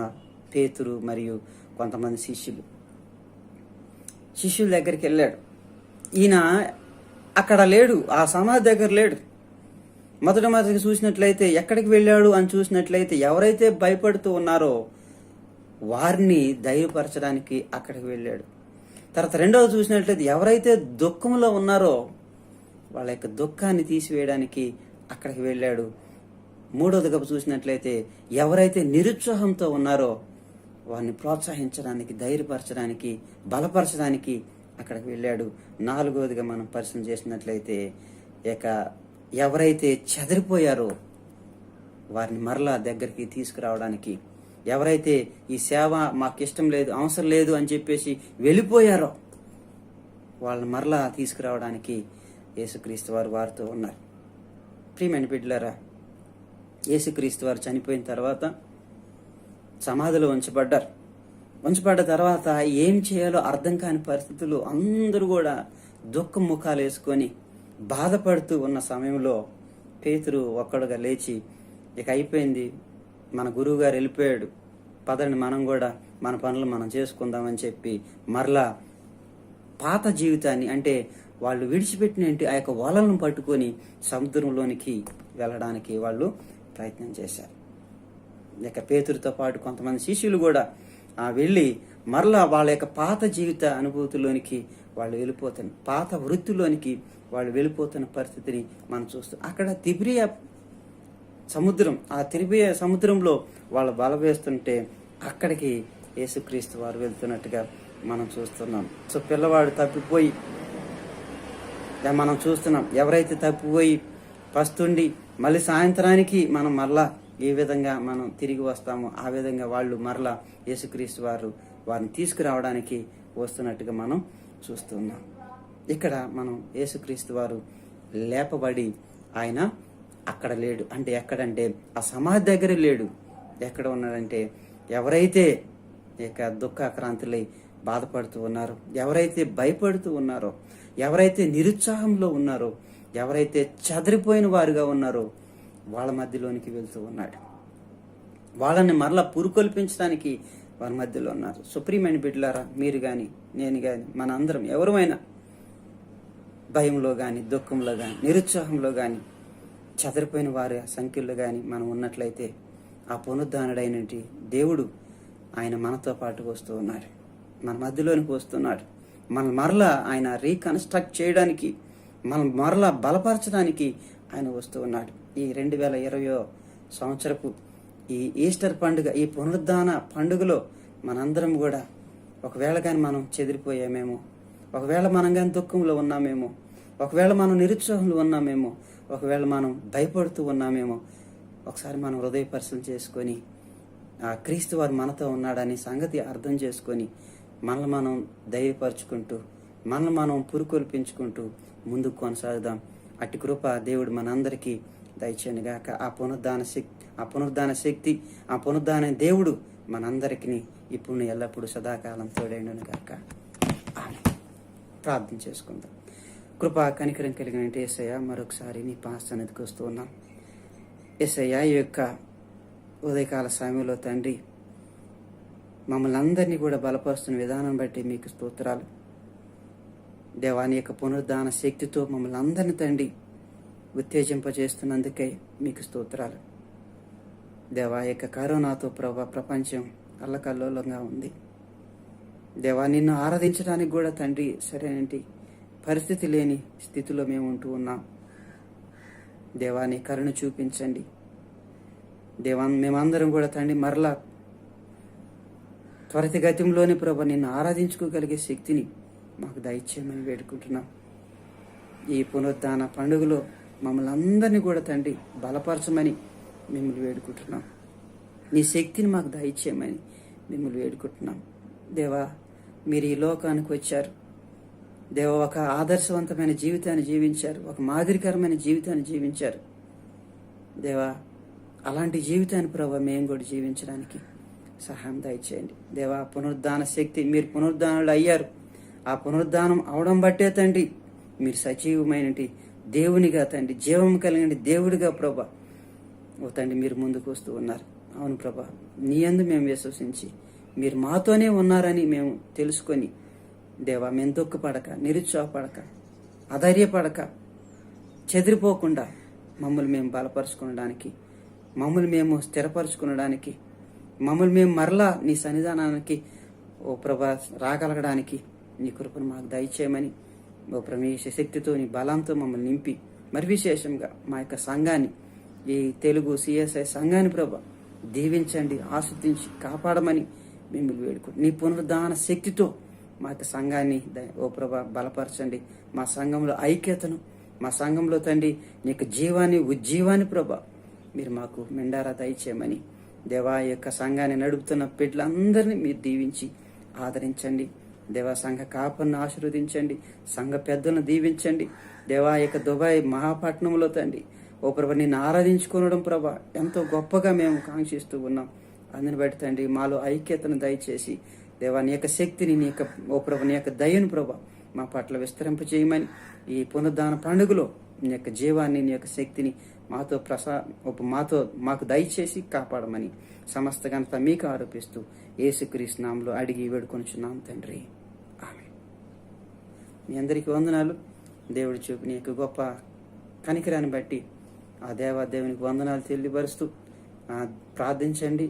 పేతురు మరియు కొంతమంది శిష్యుల దగ్గరికి వెళ్ళాడు. ఈయన అక్కడ లేడు, ఆ సమాధి దగ్గర లేడు. మొదటి చూసినట్లయితే ఎక్కడికి వెళ్ళాడు అని చూసినట్లయితే ఎవరైతే భయపడుతూ ఉన్నారో వారిని ధైర్యపరచడానికి అక్కడికి వెళ్ళాడు. తర్వాత రెండవది చూసినట్లయితే ఎవరైతే దుఃఖంలో ఉన్నారో వాళ్ళ యొక్క దుఃఖాన్ని తీసివేయడానికి అక్కడికి వెళ్ళాడు. మూడవదిగా చూసినట్లయితే ఎవరైతే నిరుత్సాహంతో ఉన్నారో వారిని ప్రోత్సహించడానికి, ధైర్యపరచడానికి, బలపరచడానికి అక్కడికి వెళ్ళాడు. 4వదిగా మనం పరిశీలన చేసినట్లయితే ఎవరైతే చెదిరిపోయారో వారిని మరలా దగ్గరికి తీసుకురావడానికి, ఎవరైతే ఈ సేవ మాకు ఇష్టం లేదు, అవసరం లేదు అని చెప్పేసి వెళ్ళిపోయారో వాళ్ళని మరలా తీసుకురావడానికి యేసుక్రీస్తు వారు వారితో ఉన్నారు. ప్రియమైన బిడ్డలారా, యేసుక్రీస్తు వారు చనిపోయిన తర్వాత సమాధిలో ఉంచబడ్డ తర్వాత ఏం చేయాలో అర్థం కాని పరిస్థితుల్లో అందరూ కూడా దుఃఖం ముఖాలు వేసుకొని బాధపడుతూ ఉన్న సమయంలో పేతురు ఒక్కడుగా లేచి ఇక అయిపోయింది, మన గురువు గారు వెళ్ళిపోయాడు, పదండి మనం కూడా మన పనులు మనం చేసుకుందామని చెప్పి మరలా పాత జీవితాన్ని, అంటే వాళ్ళు విడిచిపెట్టిన ఆ యొక్క వలలను పట్టుకొని సముద్రంలోనికి వెళ్ళడానికి వాళ్ళు ప్రయత్నం చేశారు. ఇక పేతురుతో పాటు కొంతమంది శిష్యులు కూడా వెళ్ళి మరలా వాళ్ళ యొక్క పాత జీవిత అనుభూతిలోనికి వాళ్ళు వెళ్ళిపోతున్నారు, పాత వృత్తిలోనికి వాళ్ళు వెళ్ళిపోతున్న పరిస్థితిని మనం చూస్తాం. అక్కడ తిబ్రియా సముద్రం, ఆ తిబ్రియా సముద్రంలో వాళ్ళు బల వేస్తుంటే అక్కడికి యేసుక్రీస్తు వారు వెళ్తున్నట్టుగా మనం చూస్తున్నాం. సో పిల్లవాడు తప్పిపోయి మనం చూస్తున్నాం. ఎవరైతే తప్పిపోయి పస్తుండి మళ్ళీ సాయంత్రానికి మనం మరలా ఏ విధంగా మనం తిరిగి వస్తామో ఆ విధంగా వాళ్ళు మరలా యేసుక్రీస్తు వారు వారిని తీసుకురావడానికి వస్తున్నట్టుగా మనం చూస్తున్నాం. ఇక్కడ మనం యేసుక్రీస్తు వారు లేపబడి ఆయన అక్కడ లేడు. అంటే ఎక్కడంటే ఆ సమాధి దగ్గర లేడు. ఎక్కడ ఉన్నాడంటే ఎవరైతే దుఃఖాక్రాంతులై బాధపడుతూ ఉన్నారో, ఎవరైతే భయపడుతూ ఉన్నారో, ఎవరైతే నిరుత్సాహంలో ఉన్నారో, ఎవరైతే చెదిరిపోయిన వారుగా ఉన్నారో వాళ్ళ మధ్యలోనికి వెళ్తూ ఉన్నాడు. వాళ్ళని మరలా పురుకొల్పించడానికి వారి మధ్యలో ఉన్నారు. సుప్రీమైన బిడ్డలారా, మీరు కానీ నేను కానీ మన అందరం ఎవరమైనా భయంలో కానీ, దుఃఖంలో కానీ, నిరుత్సాహంలో కానీ, చెదిరిపోయిన వారి సంఖ్యలో కానీ మనం ఉన్నట్లయితే ఆ పునరుద్ధానుడైనటి దేవుడు ఆయన మనతో పాటు వస్తూ ఉన్నాడు, మన మధ్యలోనికి వస్తున్నాడు. మన మరలా ఆయన రీకన్స్ట్రక్ట్ చేయడానికి, మనం మరలా బలపరచడానికి ఆయన వస్తూ ఉన్నాడు. ఈ 2020 సంవత్సరపు ఈ ఈస్టర్ పండుగ, ఈ పునరుద్ధాన పండుగలో మనందరం కూడా ఒకవేళ కానీ మనం చెదిరిపోయామేమో, ఒకవేళ మనం కానీ దుఃఖంలో ఉన్నామేమో, ఒకవేళ మనం నిరుత్సాహంలో ఉన్నామేమో, ఒకవేళ మనం భయపడుతూ ఉన్నామేమో, ఒకసారి మనం హృదయ పరిశీలన చేసుకొని ఆ క్రీస్తు వారు మనతో ఉన్నాడని సంగతి అర్థం చేసుకొని మనల్ని మనం ధైర్యపరుచుకుంటూ మనల్ని మనం పురుకొల్పించుకుంటూ ముందుకు కొనసాగుదాం. అట్టి కృప దేవుడు మనందరికీ దయచేయనుగాక. ఆ పునరుద్ధాన శక్తి ఆ పునరుద్ధాన దేవుడు మనందరికీ ఇప్పుడు ఎల్లప్పుడూ సదాకాలం తోడైనగాక. ప్రార్థన చేసుకుందాం. కృపా కనికరం కలిగిన యేసయ్య, మరొకసారి నీ పాసన్నిధికి వస్తూ ఉన్నాం. యేసయ్య, ఈ యొక్క ఉదయకాల సమయంలో తండ్రి మమ్మల్ని అందరినీ కూడా బలపరుస్తున్న విధానం బట్టి మీకు స్తోత్రాలు. దేవాని యొక్క పునరుద్ధాన శక్తితో మమ్మల్ని అందరినీ తండ్రి ఉత్తేజింపజేస్తున్నందుకై మీకు స్తోత్రాలు. దేవా, యొక్క కరోనాతో ప్రపంచం అల్లకల్లోలంగా ఉంది. దేవా, నిన్ను ఆరాధించడానికి కూడా తండ్రి సరైన పరిస్థితి లేని స్థితిలో మేము ఉంటూ ఉన్నాం. దేవా, నీ కరుణ చూపించండి. దేవా, మేమందరం కూడా తండ్రి మరలా త్వరితగతిలోని ప్రభా నిన్ను ఆరాధించుకోగలిగే శక్తిని మాకు దయచేయమని వేడుకుంటున్నాం. ఈ పునరుద్ధాన పండుగలో మమ్మల్ని అందరినీ కూడా తండ్రి బలపరచమని మిమ్మల్ని వేడుకుంటున్నాం. నీ శక్తిని మాకు దయచేయమని మిమ్మల్ని వేడుకుంటున్నాం. దేవా, మీరు ఈ లోకానికి వచ్చారు. దేవా, ఒక ఆదర్శవంతమైన జీవితాన్ని జీవించారు, ఒక మాదిరికరమైన జీవితాన్ని జీవించారు. దేవా, అలాంటి జీవితాన్ని ప్రభావ మేము కూడా జీవించడానికి సహాయం దయచేయండి. దేవా, పునరుద్ధాన శక్తి, మీరు పునరుద్ధానులు అయ్యారు. ఆ పునరుద్ధానం అవడం బట్టే తండ్రి మీరు సజీవమైన దేవునిగా తండ్రి, జీవం కలిగిన దేవుడిగా ప్రభా ఓ తండ్రి మీరు ముందుకు వస్తూ ఉన్నారు. అవును ప్రభా, నీ యందు మేము విశ్వసించి మీరు మాతోనే ఉన్నారని మేము తెలుసుకొని దేవా, మేము దుఃఖపడక, నిరుత్సాహపడక, అధైర్యపడక, చెదిరిపోకుండా మమ్మల్ని మేము బలపరుచుకునడానికి, మమ్మల్ని మేము స్థిరపరచుకునడానికి, మమ్మల్ని మేము మరలా నీ సన్నిధానానికి ఓ ప్రభా రాగలగడానికి నీ కృపను మాకు దయచేయమని ఓ ప్రమేశ శక్తితో నీ బలంతో మమ్మల్ని నింపి, మరి విశేషంగా మా యొక్క సంఘాన్ని, ఈ తెలుగు CSI సంఘాన్ని ప్రభా దీవించండి, ఆస్వాదించి కాపాడమని మిమ్మల్ని వేడుకుంటాం. నీ పునరుద్ధాన శక్తితో మా యొక్క సంఘాన్ని ఓ ప్రభా బలపరచండి. మా సంఘంలో ఐక్యతను, మా సంఘంలో తండ్రి నీ యొక్క జీవాన్ని, ఉజ్జీవాన్ని ప్రభా మీరు మాకు మెండారా దయచేయమని దేవా, యొక్క సంఘాన్ని నడుపుతున్న బిడ్డలందరినీ మీరు దీవించి ఆదరించండి. దేవా, సంఘ కాపర్ను ఆశీర్వదించండి, సంఘ పెద్దలను దీవించండి. దేవా, యొక్క దుబాయ్ మహాపట్నంలో తండ్రి ఓ ప్రభా నిన్ను ఆరాధించుకోవడం ప్రభా ఎంతో గొప్పగా మేము కాంక్షిస్తూ ఉన్నాం. అందుని బట్టి తండ్రి మాలో ఐక్యతను దయచేసి దేవా, నీ యొక్క శక్తిని, నీ యొక్క ఓ ప్రభా నీ యొక్క దయను ప్రభా మా పట్ల విస్తరింపజేయమని, ఈ పునరుద్ధాన పండుగలో నీ యొక్క జీవాన్ని, నీ యొక్క శక్తిని మాకు దయచేసి కాపాడమని సమస్త ఘనత మీకు ఆరోపిస్తూ యేసుక్రీస్తు నామములో అడిగి వేడుకొనుచున్నాం తండ్రి, ఆమేన్. మీ అందరికీ వందనాలు. దేవుడి చూపిన యొక్క గొప్ప కనికరాన్ని బట్టి ఆ దేవునికి వందనాలు తెలియపరుస్తూ ప్రార్థించండి.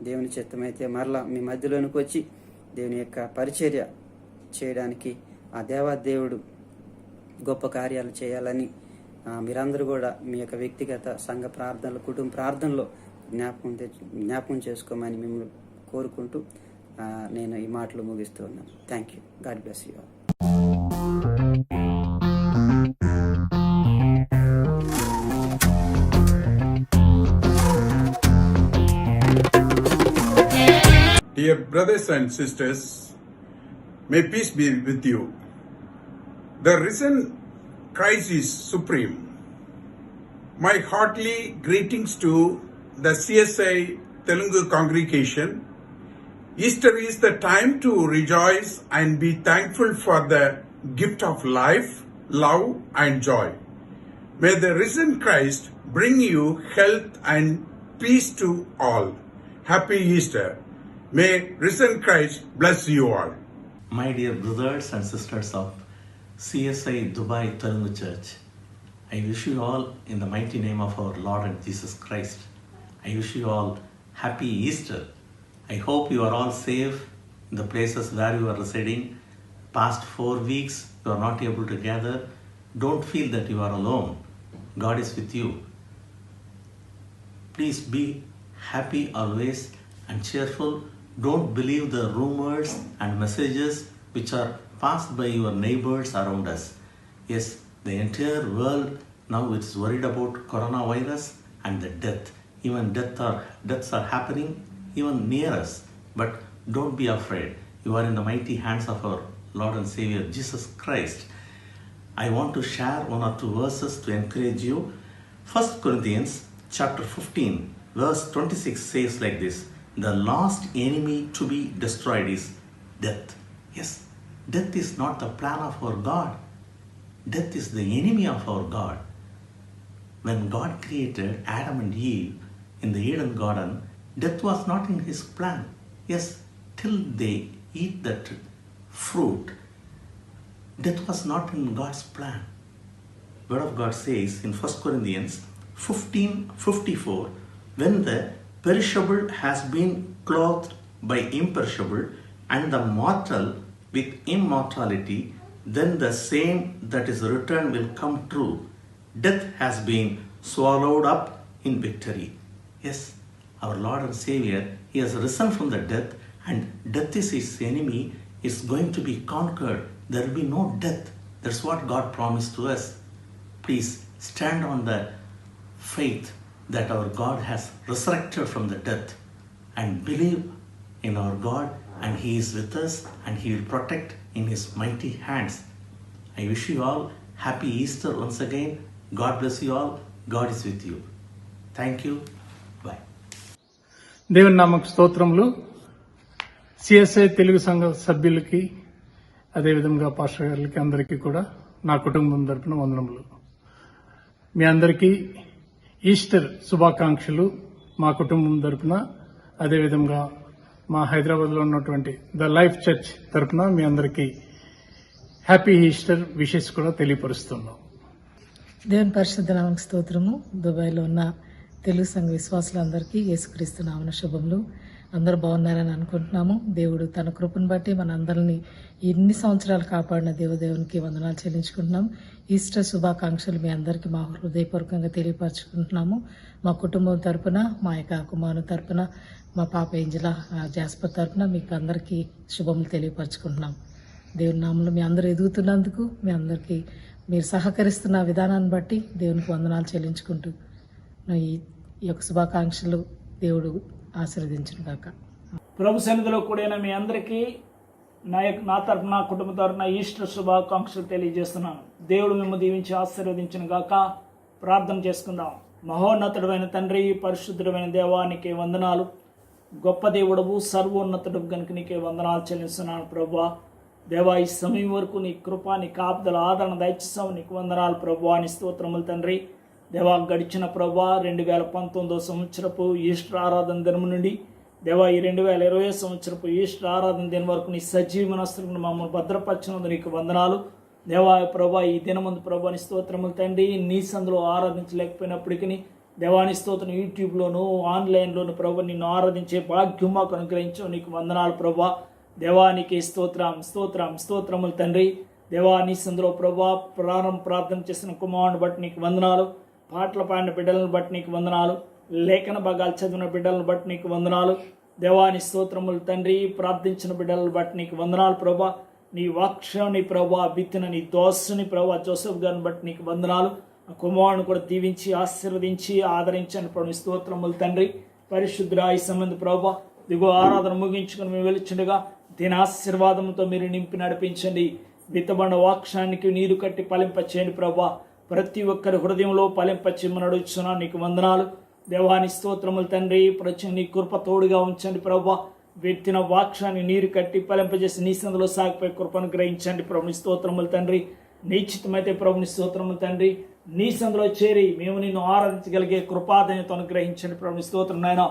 దేవుని చిత్తమైతే మరలా మీ మధ్యలోనికి వచ్చి దేవుని యొక్క పరిచర్య చేయడానికి ఆ దేవుడు గొప్ప కార్యాలు చేయాలని మీరందరూ కూడా మీ యొక్క వ్యక్తిగత సంఘ ప్రార్థనలు, కుటుంబ ప్రార్థనలో జ్ఞాపకం చేసుకోమని మిమ్మల్ని కోరుకుంటూ నేను ఈ మాటలు ముగిస్తూ ఉన్నాను. Thank you. God bless you all. Dear brothers and sisters, may peace be with you. The risen Christ is supreme. My hearty greetings to the CSI Telugu congregation. Easter is the time to rejoice and be thankful for the gift of life, love and joy. May the risen Christ bring you health and peace to all. Happy Easter. May risen Christ bless you all. My dear brothers and sisters of CSI Dubai Telugu Church, I wish you all in the mighty name of our Lord and Jesus Christ. I wish you all happy Easter. I hope you are all safe in the places where you are residing. Past 4 weeks you are not able to gather. Don't feel that you are alone. God is with you. Please be happy always and cheerful. Don't believe the rumors and messages which are passed by your neighbors around us. Yes, the entire world now is worried about coronavirus and the death. Even deaths are happening even near us. But don't be afraid. You are in the mighty hands of our Lord and Savior Jesus Christ. I want to share one or two verses to encourage you. 1 Corinthians chapter 15 verse 26 says like this: the last enemy to be destroyed is death. Yes, death is not the plan of our God. Death is the enemy of our God. When God created Adam and Eve in the Eden garden, death was not in his plan. Yes, till they eat that fruit, death was not in God's plan. Word of God says in 1 Corinthians 15:54, when the perishable has been clothed by imperishable and the mortal with immortality, then the same that is written will come true. Death has been swallowed up in victory. Yes, our Lord and Savior, He has risen from the death, and death is His enemy, is going to be conquered. There will be no death. That's what God promised to us. Please stand on the faith that our God has resurrected from the death, and believe in our God, and He is with us, and He will protect in His mighty hands. I wish you all happy Easter once again. God bless you all. God is with you. Thank you. Bye. దేవుని నామకు స్తోత్రములు. CSI Telugu సంఘ సభ్యులకి, అదేవిధంగా pastor గారికి అందరికీ కూడా నా కుటుంబం తరపున వందనములు. మీ అందరికీ ఈస్టర్ శుభాకాంక్షలు మా కుటుంబం తరపున, అదేవిధంగా మా హైదరాబాద్లో ఉన్నటువంటి ద లైఫ్ చర్చ్ తరపున మీ అందరికీ హ్యాపీ ఈస్టర్ విషెస్ కూడా తెలియపరుస్తున్నాం. దేవుని పరిశుద్ధ నామకు స్తోత్రము. దుబాయ్లో ఉన్న తెలుగు సంఘ విశ్వాసులందరికీ యేసుక్రీస్తు నామమున శుభములు. అందరూ బాగున్నారని అనుకుంటున్నాము. దేవుడు తన కృపను బట్టి మన అందరినీ ఎన్ని సంవత్సరాలు కాపాడిన దేవునికి వందనాలు చెల్లించుకుంటున్నాం. ఈస్టర్ శుభాకాంక్షలు మీ అందరికీ మా హృదయపూర్వకంగా తెలియపరచుకుంటున్నాము. మా కుటుంబం తరపున, మా యొక్క కుమారుని తరపున, మా పాప ఏంజల జాస్పర్ తరపున మీకు అందరికీ శుభములు తెలియపరచుకుంటున్నాం. దేవుని నామంలో మీ అందరూ ఎదుగుతున్నందుకు, మీ అందరికీ మీరు సహకరిస్తున్న విధానాన్ని బట్టి దేవునికి వందనాలు చెల్లించుకుంటూ ఈ యొక్క శుభాకాంక్షలు దేవుడు ఆశీర్వదించును గాక. ప్రభు సన్నిధిలో కూడిన మీ అందరికీ నా తరపున, నా కుటుంబ తరపున ఈస్టర్ శుభాకాంక్షలు తెలియజేస్తున్నాను. దేవుడు మిమ్మల్ని దీవించి ఆశీర్వదించును గాక. ప్రార్థన చేసుకుందాం. మహోన్నతుడైన తండ్రి, పరిశుద్ధుడైన దేవానికి వందనాలు. గొప్ప దేవుడవు, సర్వోన్నతుడు గనుక నీకే వందనాలు చెల్లిస్తున్నాను ప్రభువా. దేవా, ఈ సమయం వరకు నీ కృప, నీ కాపుదల, ఆదరణ దయచేసావు. నీకు వందనాలు ప్రభువా, నీ స్తోత్రములు తండ్రి. దేవా, గడిచిన ప్రభువా 2019 సంవత్సరపు ఈస్టర్ ఆరాధన దినం నుండి దేవా ఈ 2020 సంవత్సరపు ఈస్టర్ ఆరాధన దినం వరకు నీ సజీవ మనస్సులను మమ్మల్ని భద్రపరిచినందుకు నీకు వందనాలు. దేవా ప్రభా, ఈ దినమందు ప్రభా నీ స్తోత్రములు తండ్రి. నీ సందులో ఆరాధించలేకపోయినప్పటికీ దేవాని స్తోత్రం యూట్యూబ్లోను, ఆన్లైన్లోను ప్రభా నిన్ను ఆరాధించే భాగ్యం మాకు అనుగ్రహించావు. నీకు వందనాలు ప్రభా. దేవానికి స్తోత్రములు తండ్రి. దేవా నీ సందులో ప్రభా ప్రార్థన చేసిన కుమారుని బట్టి నీకు వందనాలు. పాటలు పాడిన బిడ్డలను బట్టి నీకు వందనాలు. లేఖన భాగాలు చదివిన బిడ్డలను బట్టి నీకు వందనాలు. దేవాని స్తోత్రములు తండ్రి. ప్రార్థించిన బిడ్డలను బట్టి నీకు వందనాలు ప్రభా. నీ వాక్యాన్ని ప్రభా బిత్తిన నీ దోసుని ప్రభా జోసెఫ్ గారిని బట్టి నీకు వందనాలు. ఆ కుమారుని కూడా దీవించి ఆశీర్వదించి ఆదరించని ప్రభు స్తోత్రములు తండ్రి. పరిశుద్ధుడా, ఈ సంబంధ ప్రభా దిగో ఆరాధన ముగించుకుని మేము వెలుచుండగా దీని ఆశీర్వాదంతో మీరు నింపి నడిపించండి. విత్తబడిన వాక్యానికి నీరు కట్టి ఫలింపచేయండి ప్రభా. ప్రతి ఒక్కరి హృదయంలో ఫలింపచేయమని అడుగుతున్నాను. నీకు వందనాలు దేవాని స్తోత్రములు తండ్రి. ప్రతి నీ కృప తోడుగా ఉంచండి ప్రభా. విత్తిన వాక్యాన్ని నీరు కట్టి ఫలింపజేసి నీ సందులో సాగిపోయి కృపను గ్రహించండి ప్రభుని స్తోత్రములు తండ్రి. నిశ్చితమైతే ప్రభుని స్తోత్రములు తండ్రి. నీ సందులో చేరి మేము నిన్ను ఆరాధించగలిగే కృపాదయతో అనుగ్రహించండి ప్రభుని స్తోత్రం నాయన.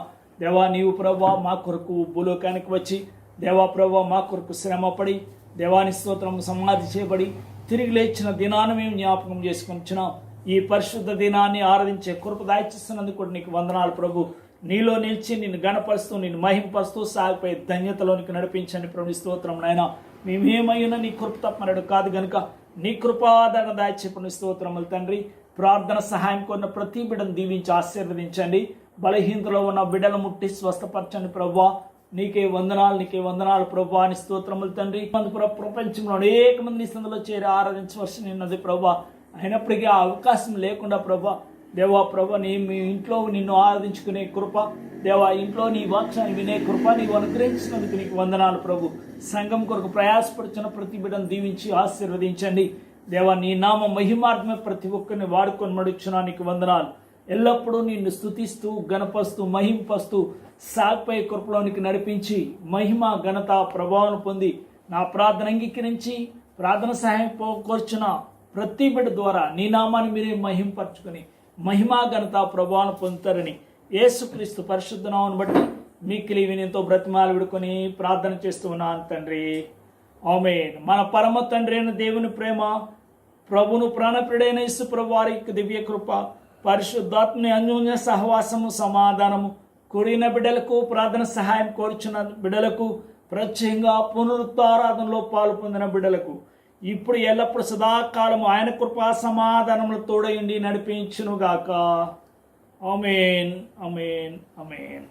దేవా నీవు ప్రభా మా కొరకు భూలోకానికి వచ్చి దేవా ప్రభా మా కొరకు శ్రమపడి దేవాని స్తోత్రం సమాధి చేయబడి తిరిగి లేచిన దినాన్ని మేము జ్ఞాపకం చేసుకుంటున్నాం. ఈ పరిశుద్ధ దినాన్ని ఆరాధించే కృప దాయిస్తున్నందుకు కూడా నీకు వందనాలు ప్రభు. నీలో నిలిచి నిన్ను గణపరుస్తూ నిన్ను మహింపరుస్తూ సాగిపోయే ధన్యతలోనికి నడిపించండి ప్రభు స్తోత్రం నాయన. మేమేమైనా నీ కృప తప్పనడు కాదు గనుక నీ కృపాదరణ దాయిచేపడిన స్తోత్రములు తండ్రి. ప్రార్థన సహాయం కొన్న ప్రతి బిడ్డను దీవించి ఆశీర్వదించండి. బలహీనతలో ఉన్న బిడ్డలు ముట్టి స్వస్థపరచండి ప్రభువా. నీకే వందనాలు ప్రభువా అని స్తోత్రములు తండ్రి. ప్రపంచంలో అనేక మంది సందులో చేరి ఆరాధించవలసి ఉన్నది ప్రభువా. అయినప్పటికీ ఆ అవకాశం లేకుండా ప్రభా దేవా ప్రభా మీ ఇంట్లో నిన్ను ఆరాధించుకునే కృప దేవా, ఇంట్లో నీ వాక్యాన్ని వినే కృప నీవు అనుగ్రహించినందుకు నీకు వందనాలు ప్రభు. సంఘం కొరకు ప్రయాసపడుతున్న ప్రతి బిడ్డను దీవించి ఆశీర్వదించండి దేవా. నీ నామ మహిమార్థమే ప్రతి ఒక్కరిని వాడుకొని మడుచున్నా నీకు వందనాలు. ఎల్లప్పుడూ నిన్ను స్తుతిస్తూ గణపస్తూ మహింపస్తూ సాగిపోయే కృపలోనికి నడిపించి మహిమ ఘనత ప్రభావం పొంది నా ప్రార్థన అంగీకరించి ప్రార్థన సహాయం కోర్చున్న ప్రతి బిడ్డ ద్వారా నీ నామాన్ని మీరే మహింపరచుకొని మహిమా ఘనత ప్రభావం పొందుతారని యేసుక్రీస్తు పరిశుద్ధ నామమును బట్టి మిక్కిలి వినయంతో బ్రతిమాలు విడుకొని ప్రార్థన చేస్తూ ఉన్నాను తండ్రి. ఆమేన్. మన పరమ తండ్రి అయిన దేవుని ప్రేమ, ప్రభును ప్రాణప్రియుడైన యేసు ప్రభు వారి దివ్య కృప, పరిశుద్ధాత్మని అన్యోన్య సహవాసము సమాధానము కూడిన బిడ్డలకు, ప్రార్థన సహాయం కోరుచున్న బిడ్డలకు, ప్రత్యేకంగా పునరుద్ధారాధనలో పాలు పొందిన బిడ్డలకు ఇప్పుడు ఎల్లప్పుడు సదాకాలం ఆయన కృపా సమాధానములు తోడయుండి నడిపించునుగాక. ఆమేన్, ఆమేన్, ఆమేన్.